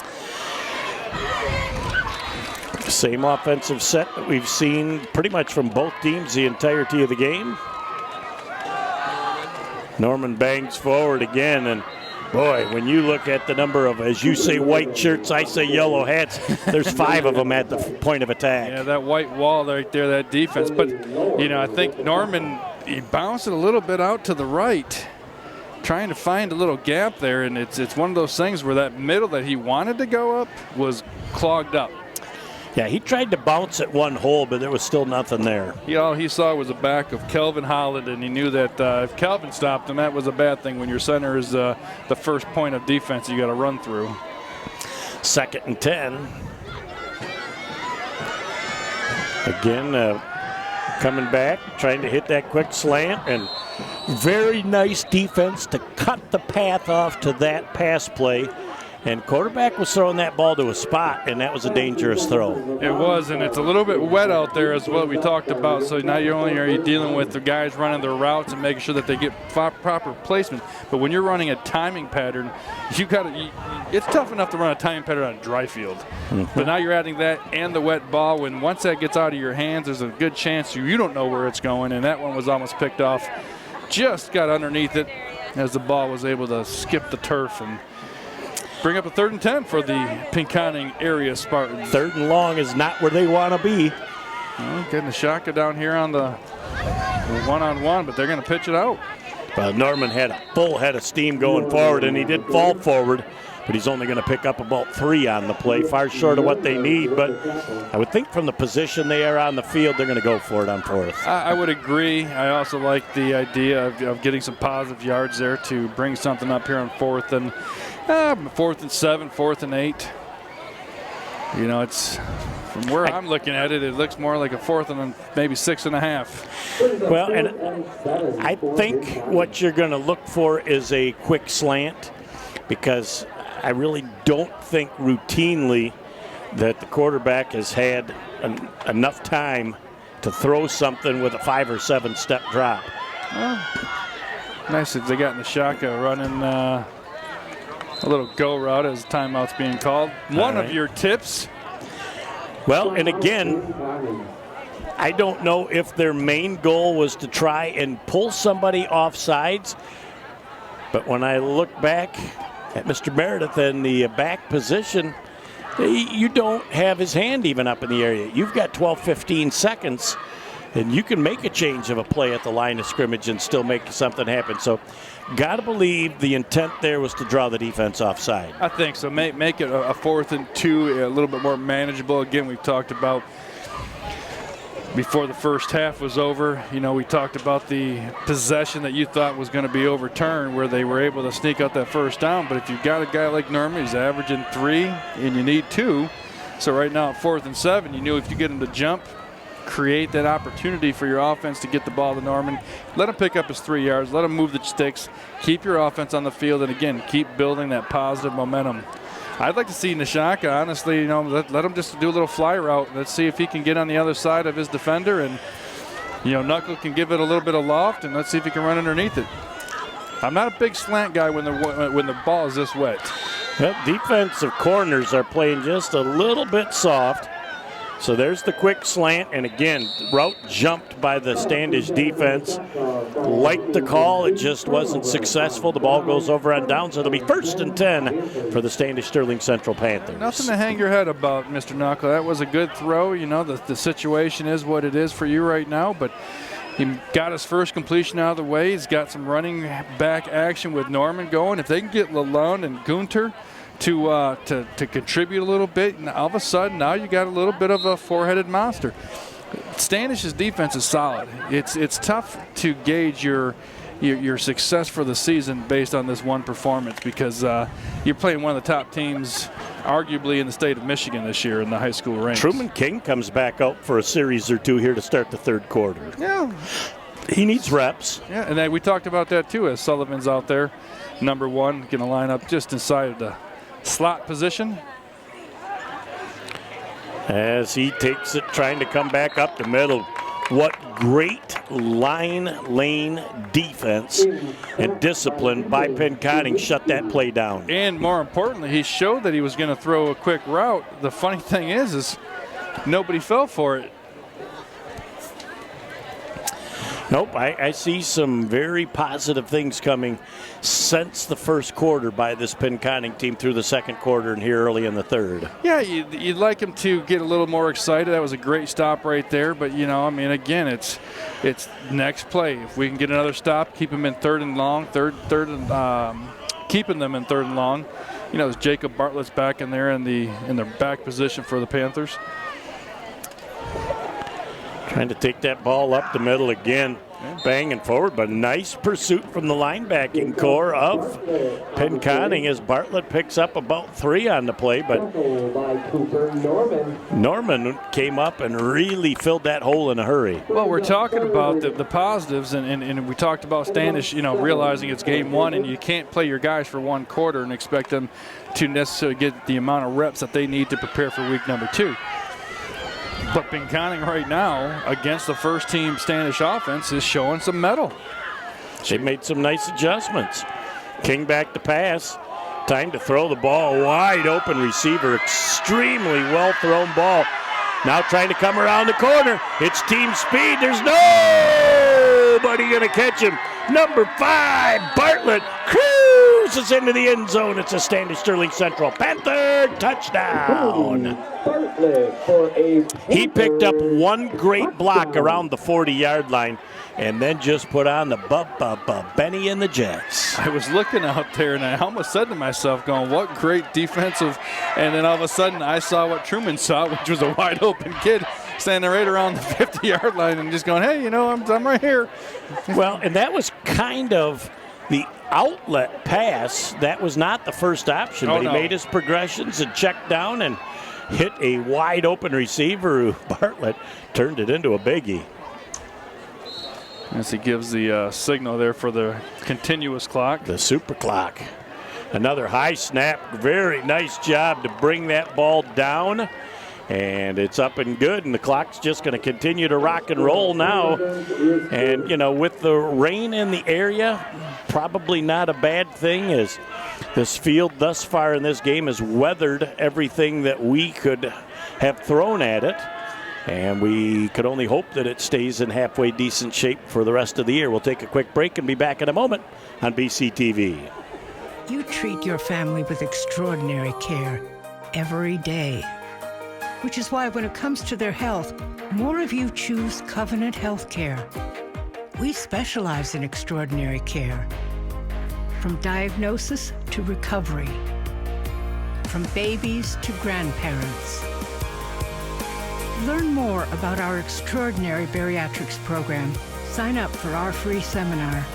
Same offensive set that we've seen pretty much from both teams the entirety of the game. Norman bangs forward again, and boy, when you look at the number of, as you say, white shirts, I say yellow hats, there's 5 of them at the point of attack. Yeah, that white wall right there, that defense. But, I think Norman, he bounced it a little bit out to the right, trying to find a little gap there, and it's one of those things where that middle that he wanted to go up was clogged up. Yeah, he tried to bounce at one hole, but there was still nothing there. All he saw was the back of Kelvin Holland, and he knew that if Kelvin stopped him, that was a bad thing when your center is the first point of defense you got to run through. 2nd and 10. Again, coming back, trying to hit that quick slant, and very nice defense to cut the path off to that pass play. And quarterback was throwing that ball to a spot, and that was a dangerous throw. It was, and it's a little bit wet out there as well. We talked about, so not only are you dealing with the guys running their routes and making sure that they get proper placement, but when you're running a timing pattern, it's tough enough to run a timing pattern on a dry field. But now you're adding that and the wet ball. When once that gets out of your hands, there's a good chance you don't know where it's going, and that one was almost picked off. Just got underneath it as the ball was able to skip the turf. And bring up a 3rd and 10 for the Pinconning area Spartans. 3rd and long is not where they want to be. Well, getting the shotgun down here on the one-on-one, but they're going to pitch it out. Well, Norman had a full head of steam going forward, and he did fall forward, but he's only going to pick up about 3 on the play, far short of what they need. But I would think from the position they are on the field, they're going to go for it on 4th. I would agree. I also like the idea of getting some positive yards there to bring something up here on 4th and 7, 4th and 8. You know, it's from where I'm looking at it, it looks more like a 4th and maybe 6.5. Well, and I think what you're going to look for is a quick slant, because I really don't think routinely that the quarterback has had enough time to throw something with a 5 or 7 step drop. Well, nice that they got in the shotgun running a little go route as timeout's being called. One of your tips. Well, and again, I don't know if their main goal was to try and pull somebody off sides, but when I look back at Mr. Meredith in the back position, you don't have his hand even up in the area. You've got 12, 15 seconds, and you can make a change of a play at the line of scrimmage and still make something happen. So got to believe the intent there was to draw the defense offside. I think so. Make it a 4th and 2, a little bit more manageable. Again, we've talked about before the first half was over, you know, we talked about the possession that you thought was going to be overturned where they were able to sneak out that first down. But if you've got a guy like Norman, he's averaging 3 and you need 2. So right now at 4th and 7, you knew if you get him to jump, create that opportunity for your offense to get the ball to Norman. Let him pick up his 3 yards. Let him move the sticks. Keep your offense on the field. And, again, keep building that positive momentum. I'd like to see Nishaka, honestly, you know, let him just do a little fly route. Let's see if he can get on the other side of his defender. And, you know, Knuckle can give it a little bit of loft. And let's see if he can run underneath it. I'm not a big slant guy when the ball is this wet. Well, defensive corners are playing just a little bit soft. So there's the quick slant, and again, route jumped by the Standish defense. Liked the call, it just wasn't successful. The ball goes over on downs. It'll be 1st and 10 for the Standish-Sterling Central Panthers. Nothing to hang your head about, Mr. Knuckle. That was a good throw. You know, the situation is what it is for you right now, but he got his first completion out of the way. He's got some running back action with Norman going. If they can get Lalonde and Gunter to contribute a little bit, and all of a sudden now you got a little bit of a 4-headed monster. Standish's defense is solid. It's tough to gauge your success for the season based on this one performance because you're playing one of the top teams arguably in the state of Michigan this year in the high school ranks. Truman King comes back out for a series or 2 here to start the 3rd quarter. Yeah. He needs reps. Yeah, and then we talked about that too as Sullivan's out there, number 1, going to line up just inside of the slot position. As he takes it, trying to come back up the middle. What great lane defense and discipline by Pinconning shut that play down. And more importantly, he showed that he was going to throw a quick route. The funny thing is nobody fell for it. Nope, I see some very positive things coming since the 1st quarter by this Pinconning team through the 2nd quarter and here early in the 3rd. Yeah, you'd like him to get a little more excited. That was a great stop right there. But, you know, I mean, again, it's next play. If we can get another stop, keep him in 3rd and long, keeping them in 3rd and long. You know, as Jacob Bartlett's back in there in the back position for the Panthers. Trying to take that ball up the middle again, banging forward, but nice pursuit from the linebacking core of Pinconning as Bartlett picks up about 3 on the play, but Norman came up and really filled that hole in a hurry. Well, we're talking about the positives, and we talked about Standish, you know, realizing it's game 1 and you can't play your guys for 1 quarter and expect them to necessarily get the amount of reps that they need to prepare for week number 2. But Pinconning right now, against the first-team Standish offense, is showing some mettle. They made some nice adjustments. King back to pass. Time to throw the ball. Wide open receiver. Extremely well-thrown ball. Now trying to come around the corner. It's team speed. There's nobody going to catch him. Number 5, Bartlett, cruising cruises into the end zone. It's a Standish-Sterling Central Panther touchdown. He picked up one great block around the 40-yard line and then just put on the Benny and the Jets. I was looking out there, and I almost said to myself, going, what great defensive. And then all of a sudden, I saw what Truman saw, which was a wide-open kid standing right around the 50-yard line and just going, hey, I'm right here. Well, and that was kind of the outlet pass. That was not the first option, but he made his progressions and checked down and hit a wide-open receiver who Bartlett turned it into a biggie. As he gives the signal there for the continuous clock. The super clock. Another high snap. Very nice job to bring that ball down. And it's up and good, and the clock's just going to continue to rock and roll now. And, with the rain in the area, probably not a bad thing, as this field thus far in this game has weathered everything that we could have thrown at it. And we could only hope that it stays in halfway decent shape for the rest of the year. We'll take a quick break and be back in a moment on BCTV. You treat your family with extraordinary care every day, which is why when it comes to their health, more of you choose Covenant Healthcare. We specialize in extraordinary care, from diagnosis to recovery, from babies to grandparents. Learn more about our extraordinary bariatrics program. Sign up for our free seminar.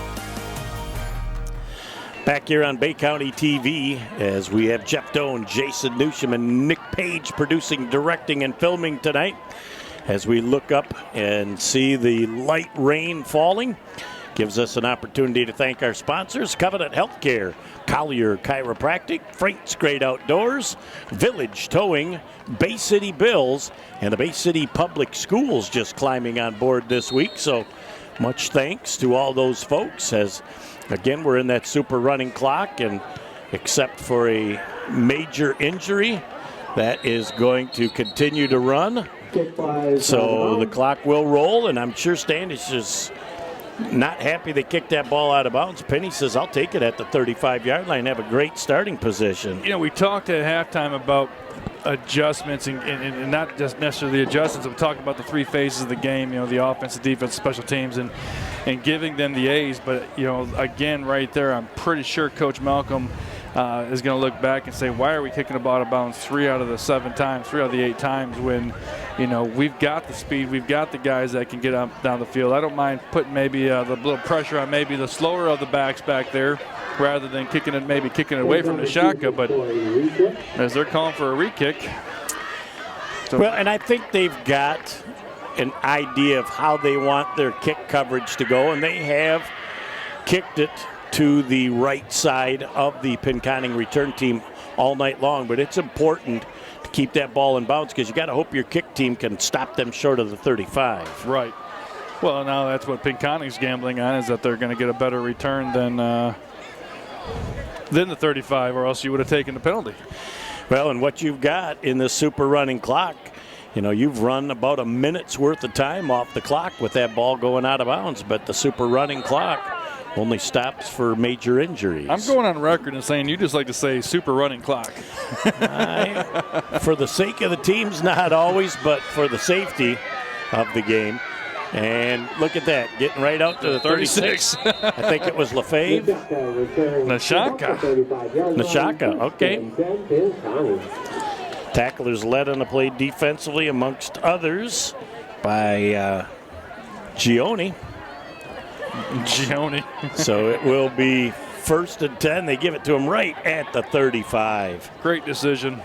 Back here on Bay County TV, as we have Jeff Doan, Jason Newsham, and Nick Page producing, directing, and filming tonight. As we look up and see the light rain falling, gives us an opportunity to thank our sponsors: Covenant Healthcare, Collier Chiropractic, Frank's Great Outdoors, Village Towing, Bay City Bills, and the Bay City Public Schools just climbing on board this week. So much thanks to all those folks, as again we're in that super running clock, and except for a major injury, that is going to continue to run. So the clock will roll, and I'm sure Standish is not happy they kicked that ball out of bounds. Penny says, I'll take it at the 35-yard line, have a great starting position. We talked at halftime about adjustments and not just necessarily the adjustments, but talking about the three phases of the game, the offense, the defense, special teams, and giving them the A's. But, again, right there, I'm pretty sure Coach Malcolm is going to look back and say, why are we kicking the ball out of bounds 3 out of the 7 times, 3 out of the 8 times when, we've got the speed, we've got the guys that can get up down the field. I don't mind putting maybe the little pressure on maybe the slower of the backs back there rather than kicking it away from the shaka, but as they're calling for a re-kick. So. Well, and I think they've got an idea of how they want their kick coverage to go, and they have kicked it to the right side of the Pinconning return team all night long. But it's important to keep that ball in bounds, because you got to hope your kick team can stop them short of the 35. Right. Well, now that's what Pinconning's gambling on, is that they're going to get a better return than the 35, or else you would have taken the penalty. Well, and what you've got in this super running clock, you've run about a minute's worth of time off the clock with that ball going out of bounds, but the super running clock only stops for major injuries. I'm going on record and saying you just like to say super running clock. For the sake of the teams, not always, but for the safety of the game. And look at that, getting right out to the 36. I think it was Lefebvre. Nashaka, okay. Tacklers led on the play defensively, amongst others, by Gioni. So it will be 1st and 10. They give it to him right at the 35. Great decision.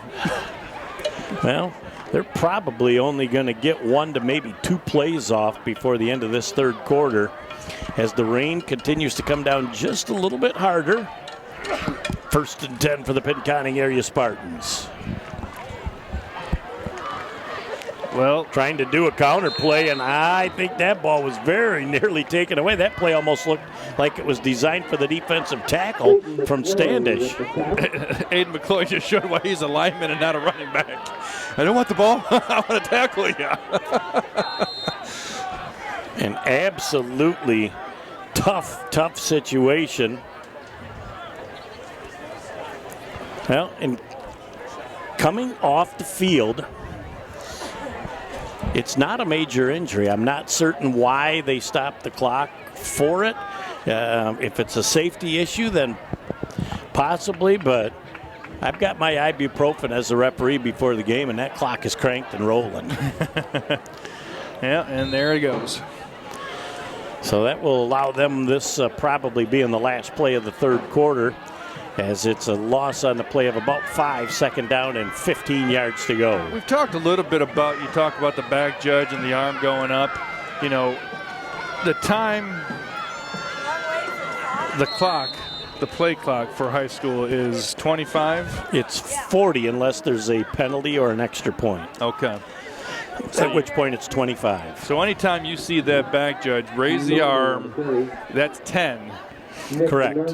Well, they're probably only going to get 1 to maybe 2 plays off before the end of this third quarter, as the rain continues to come down just a little bit harder. 1st and 10 for the Pinconning area Spartans. Well, trying to do a counter play, and I think that ball was very nearly taken away. That play almost looked like it was designed for the defensive tackle from Standish. Aiden McCloy just showed why he's a lineman and not a running back. I don't want the ball. I want to tackle you. An absolutely tough situation. Well, and coming off the field, it's not a major injury. I'm not certain why they stopped the clock for it. If it's a safety issue, then possibly, but I've got my ibuprofen as a referee before the game, and that clock is cranked and rolling. Yeah, and there it goes. So that will allow them this probably being the last play of the third quarter, as it's a loss on the play of about 5, second down and 15 yards to go. We've talked a little bit about, you talk about the back judge and the arm going up. You know, the time, the clock, the play clock for high school is 25? It's 40 unless there's a penalty or an extra point. Okay. At which point it's 25. So anytime you see that back judge raise the arm, that's 10. Correct.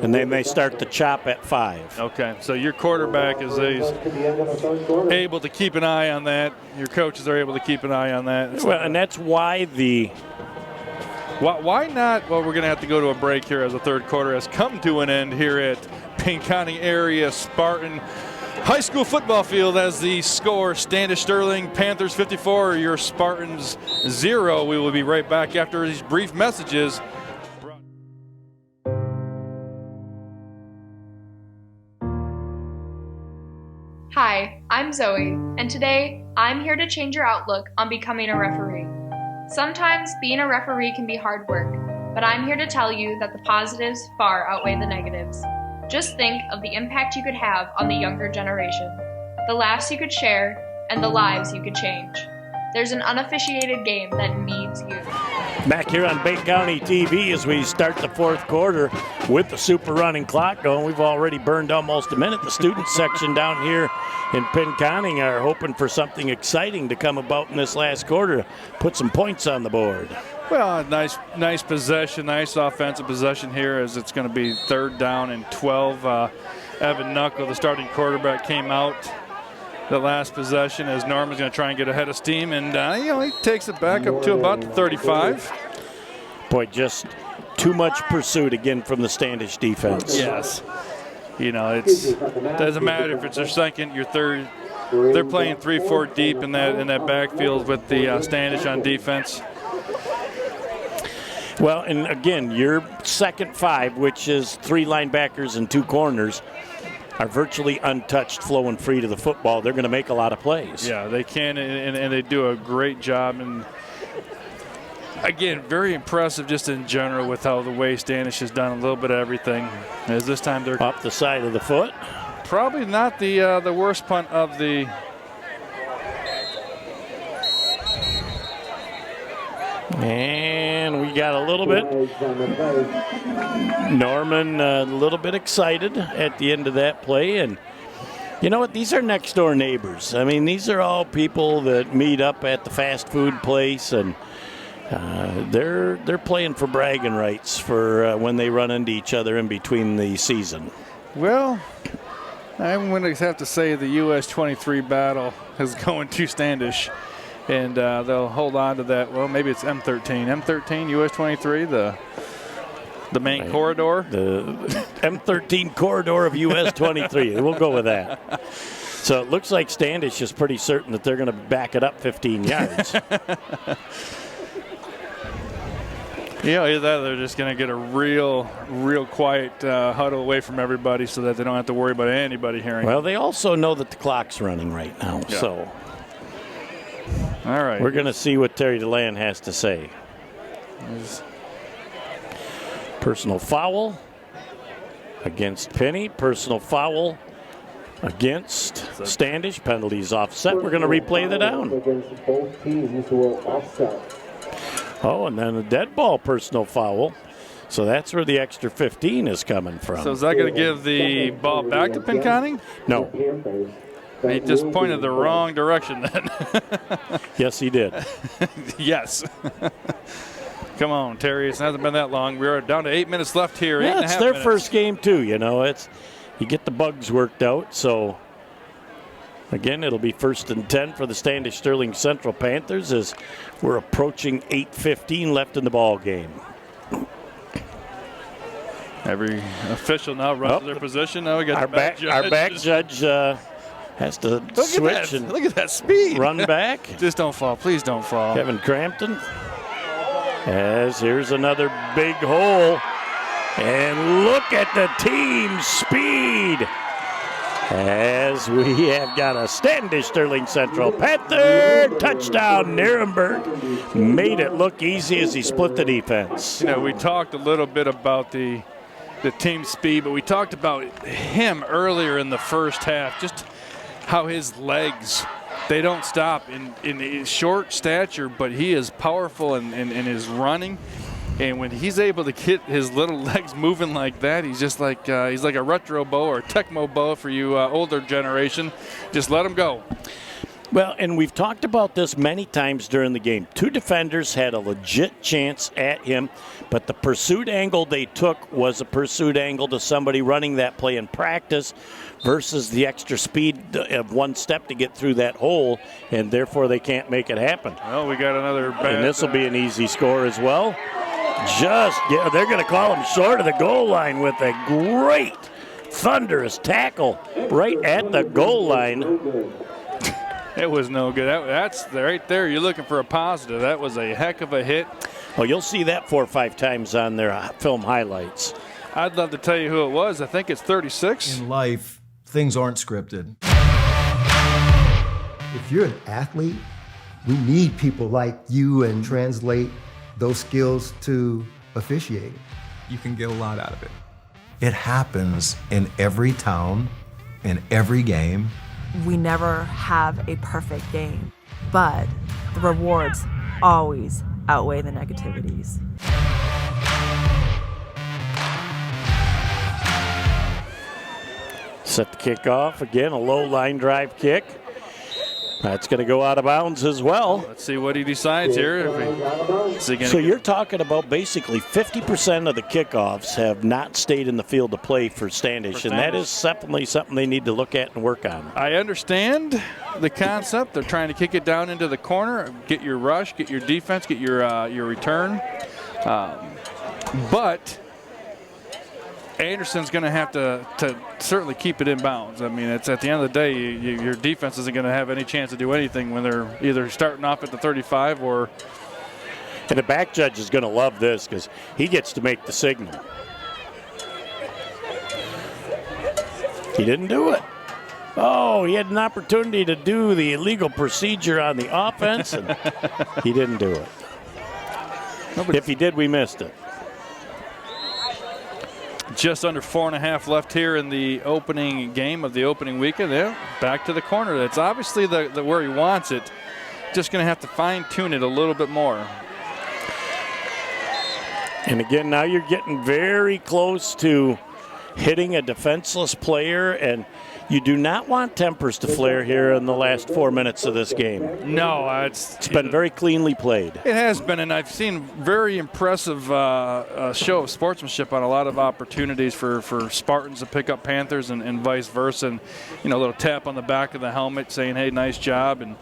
And then they start the chop at 5. Okay, so your quarterback is able to keep an eye on that. Your coaches are able to keep an eye on that. Well, and that's why the... Why not? Well, we're going to have to go to a break here as the third quarter has come to an end here at Pinconning area Spartan High School football field. As the score, Standish-Sterling, Panthers 54, your Spartans 0. We will be right back after these brief messages. Hi, I'm Zoe, and today I'm here to change your outlook on becoming a referee. Sometimes being a referee can be hard work, but I'm here to tell you that the positives far outweigh the negatives. Just think of the impact you could have on the younger generation, the laughs you could share, and the lives you could change. There's an unofficiated game that needs you. Back here on Bay County TV as we start the fourth quarter with the super running clock going. We've already burned almost a minute. The student section down here in Pinconning are hoping for something exciting to come about in this last quarter, put some points on the board. Well, nice possession, nice offensive possession here as it's going to be 3rd down and 12. Evan Knuckle, the starting quarterback, came out the last possession as Norman's going to try and get ahead of steam, and he takes it back up to about the 35. Boy, just too much pursuit again from the Standish defense. Yes. You know, it doesn't matter if it's their second, your third. They're playing 3-4 deep in that backfield with the Standish on defense. Well, and again, your second 5, which is 3 linebackers and 2 corners, are virtually untouched, flowing free to the football. They're going to make a lot of plays. Yeah, they can, and they do a great job. And again, very impressive just in general with how the way Standish has done a little bit of everything. As this time they're up the side of the foot. Probably not the worst punt of the. And we got a little bit. Norman a little bit excited at the end of that play. And you know what? These are next door neighbors. I mean, these are all people that meet up at the fast food place, and they're playing for bragging rights for when they run into each other in between the season. Well, I'm going to have to say the US 23 battle is going to Standish. And they'll hold on to that. Well, maybe it's M13. M13, US 23, the main corridor. The M13 corridor of US 23. We'll go with that. So it looks like Standish is pretty certain that they're going to back it up 15 yards. Either that or they're just going to get a real quiet huddle away from everybody so that they don't have to worry about anybody hearing. Well, they also know that the clock's running right now, yeah. So. All right. We're going to see what Terry DeLand has to say. Personal foul against Penny. Personal foul against Standish. Penalties offset. We're going to replay the down. Oh, and then a dead ball personal foul. So that's where the extra 15 is coming from. So is that going to give the ball back to Pinconning? No. He just pointed the wrong direction then. Yes, he did. Yes. Come on, Terry. It hasn't been that long. We're down to 8 minutes left here. Yeah, it's their first game too. You know, you get the bugs worked out. So again, it'll be 1st and 10 for the Standish-Sterling Central Panthers as we're approaching 8:15 left in the ball game. Every official now runs to their position. Now we got our back judge has to switch and look at that speed. Run back. Just don't fall. Please don't fall. Kevin Crampton. As here's another big hole. And look at the team speed. As we have got a Standish-Sterling Central Panther touchdown. Nirenberg made it look easy as he split the defense. You know, we talked a little bit about the team speed, but we talked about him earlier in the first half, just how his legs, they don't stop in his short stature, but he is powerful in his running. And when he's able to get his little legs moving like that, he's just like he's like a retro bow or Tecmo bow for you older generation. Just let him go. Well, and we've talked about this many times during the game. Two defenders had a legit chance at him, but the pursuit angle they took was a pursuit angle to somebody running that play in practice versus the extra speed of one step to get through that hole, and therefore they can't make it happen. Well, we got another bad. And this will be an easy score as well. They're going to call him short of the goal line with a great, thunderous tackle right at the goal line. It was no good. That's right there. You're looking for a positive. That was a heck of a hit. Well, you'll see that 4 or 5 times on their film highlights. I'd love to tell you who it was. I think it's 36. In life, things aren't scripted. If you're an athlete, we need people like you and translate those skills to officiating. You can get a lot out of it. It happens in every town, in every game. We never have a perfect game, but the rewards always outweigh the negativities. Set the kick off. Again, a low line drive kick. That's going to go out of bounds as well. Let's see what he decides here. So you're talking about basically 50% of the kickoffs have not stayed in the field to play for Standish, and that is definitely something they need to look at and work on. I understand the concept. They're trying to kick it down into the corner, get your rush, get your defense, get your return. But Anderson's going to have to certainly keep it in bounds. I mean, it's at the end of the day, your defense isn't going to have any chance to do anything when they're either starting off at the 35 or. And the back judge is going to love this because he gets to make the signal. He didn't do it. Oh, he had an opportunity to do the illegal procedure on the offense, and he didn't do it. If he did, we missed it. Just under 4.5 left here in the opening game of the opening weekend. Yeah, back to the corner. That's obviously the where he wants it. Just going to have to fine-tune it a little bit more. And again, now you're getting very close to hitting a defenseless player, and you do not want tempers to flare here in the last 4 minutes of this game. No, it's been very cleanly played. It has been, and I've seen very impressive show of sportsmanship on a lot of opportunities for Spartans to pick up Panthers and vice versa. And, you know, a little tap on the back of the helmet saying, hey, nice job. And,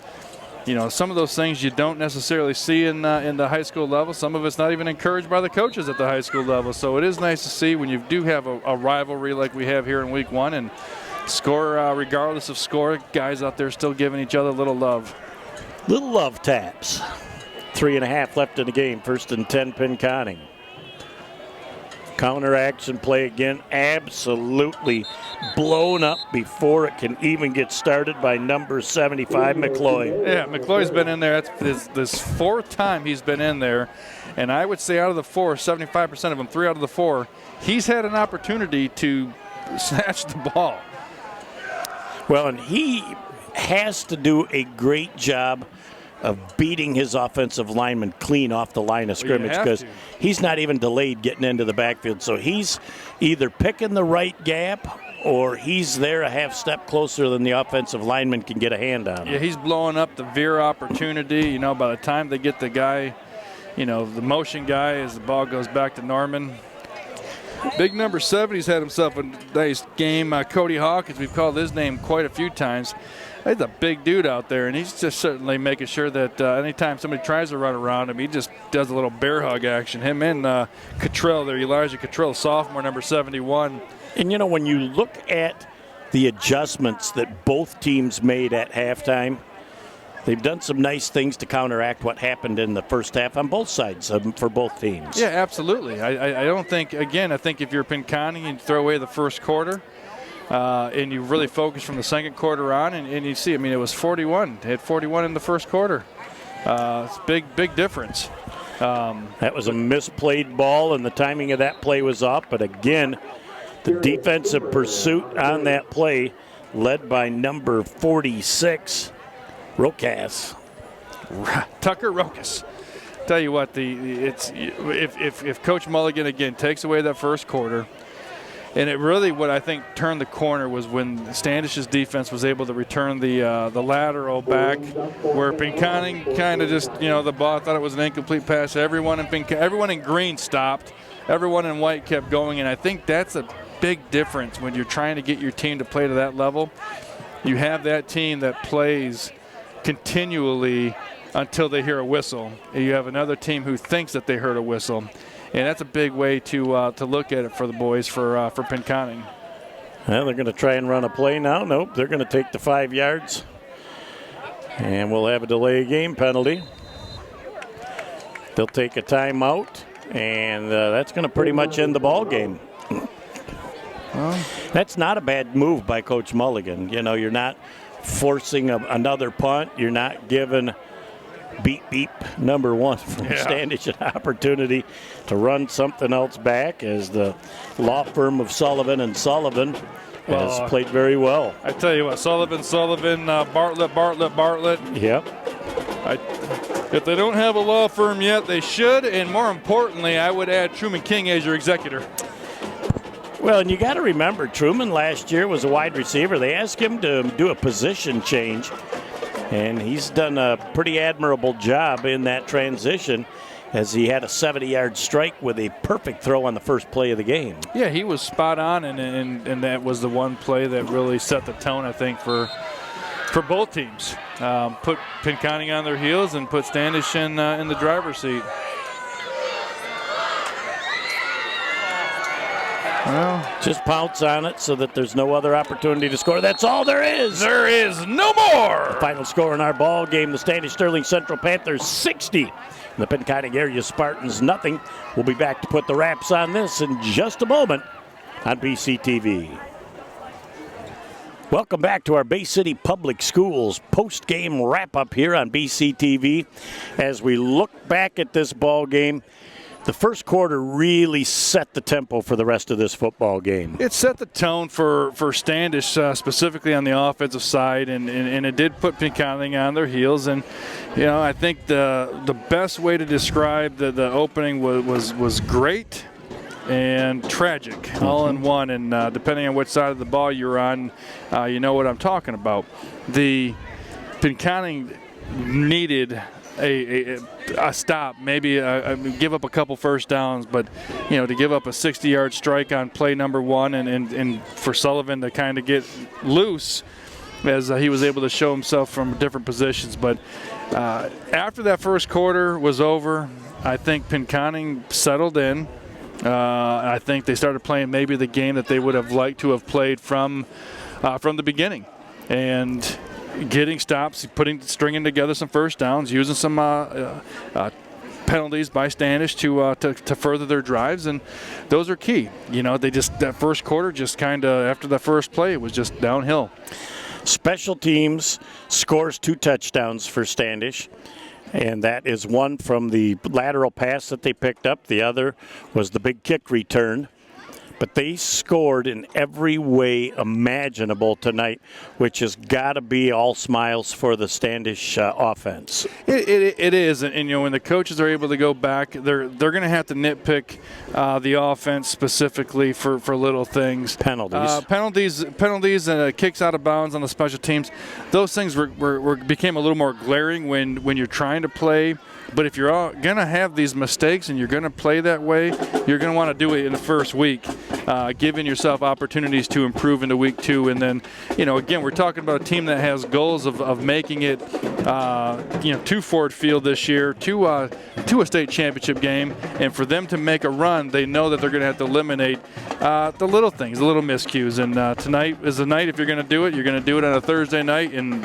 you know, some of those things you don't necessarily see in the high school level. Some of it's not even encouraged by the coaches at the high school level. So it is nice to see when you do have a rivalry like we have here in week one and score regardless of score, guys out there still giving each other a little love. Little love taps. 3.5 left in the game. 1st and 10, Pinconning. Counter action play again. Absolutely blown up before it can even get started by number 75, McCloy. Yeah, McCloy's been in there. That's this 4th time he's been in there. And I would say out of the 4, 75% of them, 3 out of the 4, he's had an opportunity to snatch the ball. Well, and he has to do a great job of beating his offensive lineman clean off the line of scrimmage because he's not even delayed getting into the backfield. So he's either picking the right gap or he's there a half step closer than the offensive lineman can get a hand on him. Yeah, he's blowing up the veer opportunity. You know, by the time they get the guy, you know, the motion guy as the ball goes back to Norman. Big number 70's had himself a nice game. Cody Hawkins, we've called his name quite a few times. He's a big dude out there, and he's just certainly making sure that anytime somebody tries to run around him, he just does a little bear hug action. Him and Cottrell there, Elijah Cottrell, sophomore, number 71. And, you know, when you look at the adjustments that both teams made at halftime, they've done some nice things to counteract what happened in the first half on both sides for both teams. Yeah, absolutely. I don't think, again, I think if you're Pinconning and you throw away the first quarter, and you really focus from the second quarter on, and you see, I mean, it was 41. They had 41 in the first quarter. It's big difference. That was a misplayed ball, and the timing of that play was off. But again, the defensive pursuit on that play, led by number 46, Rokas. Tucker Rokas. Tell you what, if Coach Mulligan again takes away that first quarter. And it really, what I think turned the corner was when Standish's defense was able to return the lateral back, where Pinconning kind of just, the ball, thought it was an incomplete pass. Everyone in green stopped. Everyone in white kept going, and I think that's a big difference when you're trying to get your team to play to that level. You have that team that plays continually until they hear a whistle, and you have another team who thinks that they heard a whistle. And that's a big way to look at it for the boys for Pinconning. Well, they're going to try and run a play now. Nope, they're going to take the 5 yards. And we'll have a delay game penalty. They'll take a timeout, and that's going to pretty much end the ball game. Well, that's not a bad move by Coach Mulligan. You're not forcing another punt. You're not giving beep number 1 from Standish an opportunity to run something else back, as the law firm of Sullivan and Sullivan has played very well. I tell you what, Sullivan, Bartlett. Yep. If they don't have a law firm yet, they should, and more importantly, I would add Truman King as your executor. Well, and you got to remember, Truman last year was a wide receiver. They asked him to do a position change, and he's done a pretty admirable job in that transition, as he had a 70-yard strike with a perfect throw on the first play of the game. Yeah, he was spot on, and that was the one play that really set the tone, I think, for both teams. Put Pinconning on their heels and put Standish in the driver's seat. Well, just pounce on it so that there's no other opportunity to score. That's all there is. There is no more. The final score in our ball game, the Standish-Sterling Central Panthers 60. The Pinconning area Spartans nothing. We'll be back to put the wraps on this in just a moment on BCTV. Welcome back to our Bay City Public Schools post-game wrap-up here on BCTV. As we look back at this ball game, the first quarter really set the tempo for the rest of this football game. It set the tone for Standish, specifically on the offensive side, and it did put Pinconning on their heels. And, I think the best way to describe the opening was great and tragic, all in one. And depending on which side of the ball you're on, you know what I'm talking about. The Pinconning needed a stop, maybe give up a couple first downs, but to give up a 60-yard strike on play number 1 and for Sullivan to kind of get loose as he was able to show himself from different positions. But after that first quarter was over, I think Pinconning settled in. I think they started playing maybe the game that they would have liked to have played from the beginning, and getting stops, stringing together some first downs, using some penalties by Standish to further their drives, and those are key. They just, that first quarter just kind of, after the first play, it was just downhill. Special teams scores 2 touchdowns for Standish, and that is one from the lateral pass that they picked up. The other was the big kick return. But they scored in every way imaginable tonight, which has got to be all smiles for the Standish offense. It is, and when the coaches are able to go back, they're going to have to nitpick the offense specifically for little things. Penalties, and kicks out of bounds on the special teams. Those things became a little more glaring when you're trying to play But if you're going to have these mistakes and you're going to play that way, you're going to want to do it in the first week, giving yourself opportunities to improve into week 2. And then, again, we're talking about a team that has goals of making it, to Ford Field this year, to a state championship game. And for them to make a run, they know that they're going to have to eliminate the little things, the little miscues. And tonight is the night. If you're going to do it, you're going to do it on a Thursday night. And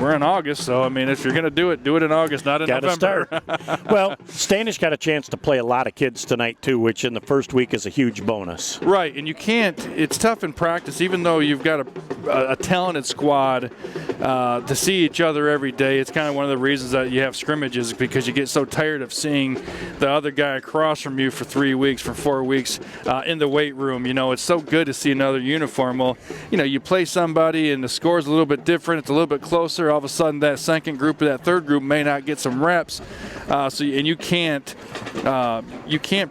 we're in August, so, if you're going to do it in August, not in November. Start. Well, Standish got a chance to play a lot of kids tonight, too, which in the first week is a huge bonus. Right, and you can't – it's tough in practice, even though you've got a talented squad to see each other every day. It's kind of one of the reasons that you have scrimmages, because you get so tired of seeing the other guy across from you for 3 weeks, for 4 weeks in the weight room. It's so good to see another uniform. Well, you play somebody and the score's a little bit different. It's a little bit closer. All of a sudden, that second group or that third group may not get some reps. You can't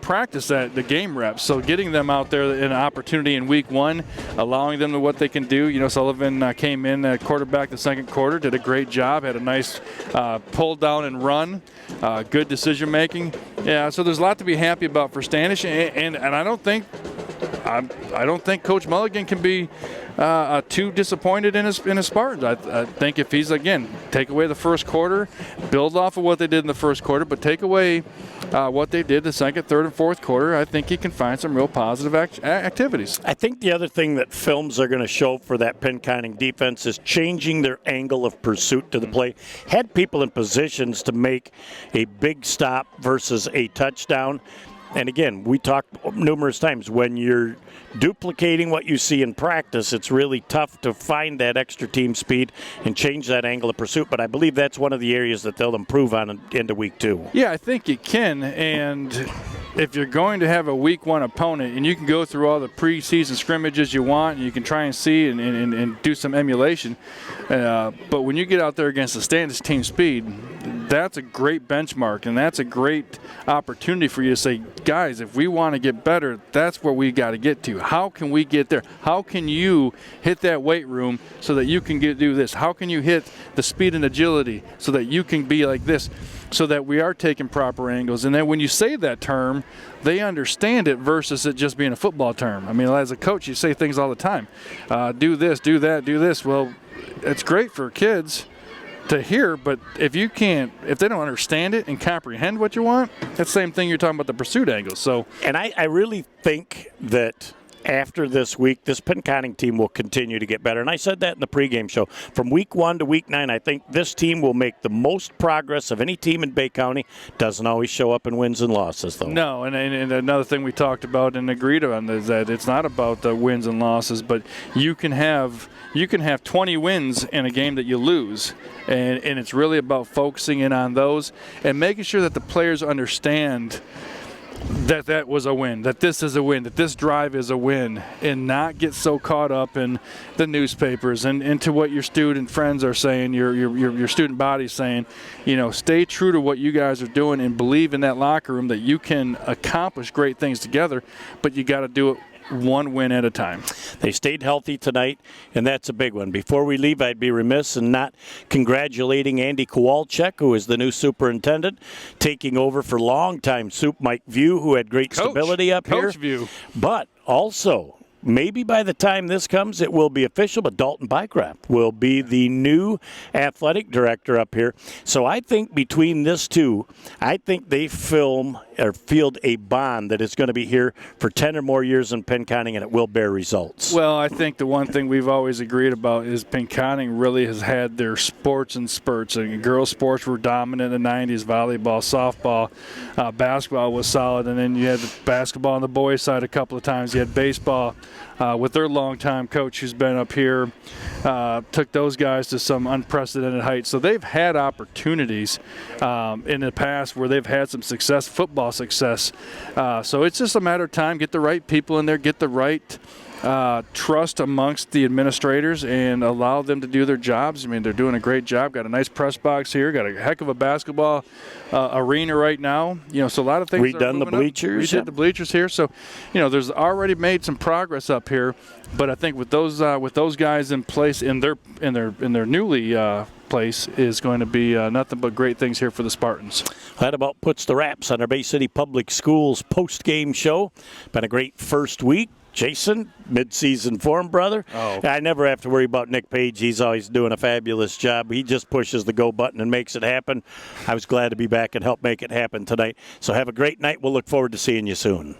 practice the game reps. So getting them out there in an opportunity in week 1, allowing them to what they can do. Sullivan came in at quarterback the second quarter, did a great job, had a nice pull down and run, good decision making. Yeah, so there's a lot to be happy about for Standish, and I don't think Coach Mulligan can be too disappointed in his Spartans. I think if he's, again, take away the first quarter, build off of what they did in the first quarter, but take away what they did the second, third, and fourth quarter, I think he can find some real positive activities. I think the other thing that films are going to show for that Pinconning defense is changing their angle of pursuit to the play. Had people in positions to make a big stop versus a touchdown. And again, we talked numerous times, when you're duplicating what you see in practice, it's really tough to find that extra team speed and change that angle of pursuit. But I believe that's one of the areas that they'll improve on into week 2. Yeah, I think it can. And if you're going to have a week 1 opponent, and you can go through all the preseason scrimmages you want, and you can try and see and do some emulation. But when you get out there against the Standish team speed, that's a great benchmark, and that's a great opportunity for you to say, guys, if we want to get better, that's where we got to get to. How can we get there? How can you hit that weight room so that you can do this? How can you hit the speed and agility so that you can be like this, so that we are taking proper angles? And then when you say that term, they understand it versus it just being a football term. As a coach, you say things all the time. Do this, do that, do this. Well, it's great for kids to hear, but if they don't understand it and comprehend what you want, that's the same thing you're talking about the pursuit angle. So, and I really think that after this week, this Pinconning team will continue to get better. And I said that in the pregame show. From week 1 to week 9, I think this team will make the most progress of any team in Bay County. Doesn't always show up in wins and losses, though. No, and another thing we talked about and agreed on is that it's not about the wins and losses, but you can have 20 wins in a game that you lose, and it's really about focusing in on those and making sure that the players understand that was a win, that this is a win, that this drive is a win, and not get so caught up in the newspapers and into what your student friends are saying, your student body's saying. Stay true to what you guys are doing and believe in that locker room that you can accomplish great things together, but you got to do it one win at a time. They stayed healthy tonight, and that's a big one. Before we leave, I'd be remiss in not congratulating Andy Kowalczyk, who is the new superintendent, taking over for longtime Soup Mike View, who had great stability up here. Coach View. But also, maybe by the time this comes, it will be official, but Dalton Bycraft will be the new athletic director up here. So I think between this two, I think they field a bond that is going to be here for 10 or more years in Pinconning, and it will bear results. Well, I think the one thing we've always agreed about is Pinconning really has had their sports and spurts. Girls' sports were dominant in the 90s, volleyball, softball, basketball was solid, and then you had the basketball on the boys' side a couple of times. You had baseball. With their longtime coach who's been up here, took those guys to some unprecedented heights. So they've had opportunities in the past where they've had some success, football success. So it's just a matter of time. Get the right people in there, get the right trust amongst the administrators and allow them to do their jobs. I mean, they're doing a great job. Got a nice press box here. Got a heck of a basketball arena right now. So a lot of things. Redone the bleachers. Redid the bleachers here. So, there's already made some progress up here. But I think with those guys in place in their newly place is going to be nothing but great things here for the Spartans. That about puts the wraps on our Bay City Public Schools post-game show. Been a great first week. Jason, mid-season form, brother. Oh. I never have to worry about Nick Page. He's always doing a fabulous job. He just pushes the go button and makes it happen. I was glad to be back and help make it happen tonight. So have a great night. We'll look forward to seeing you soon.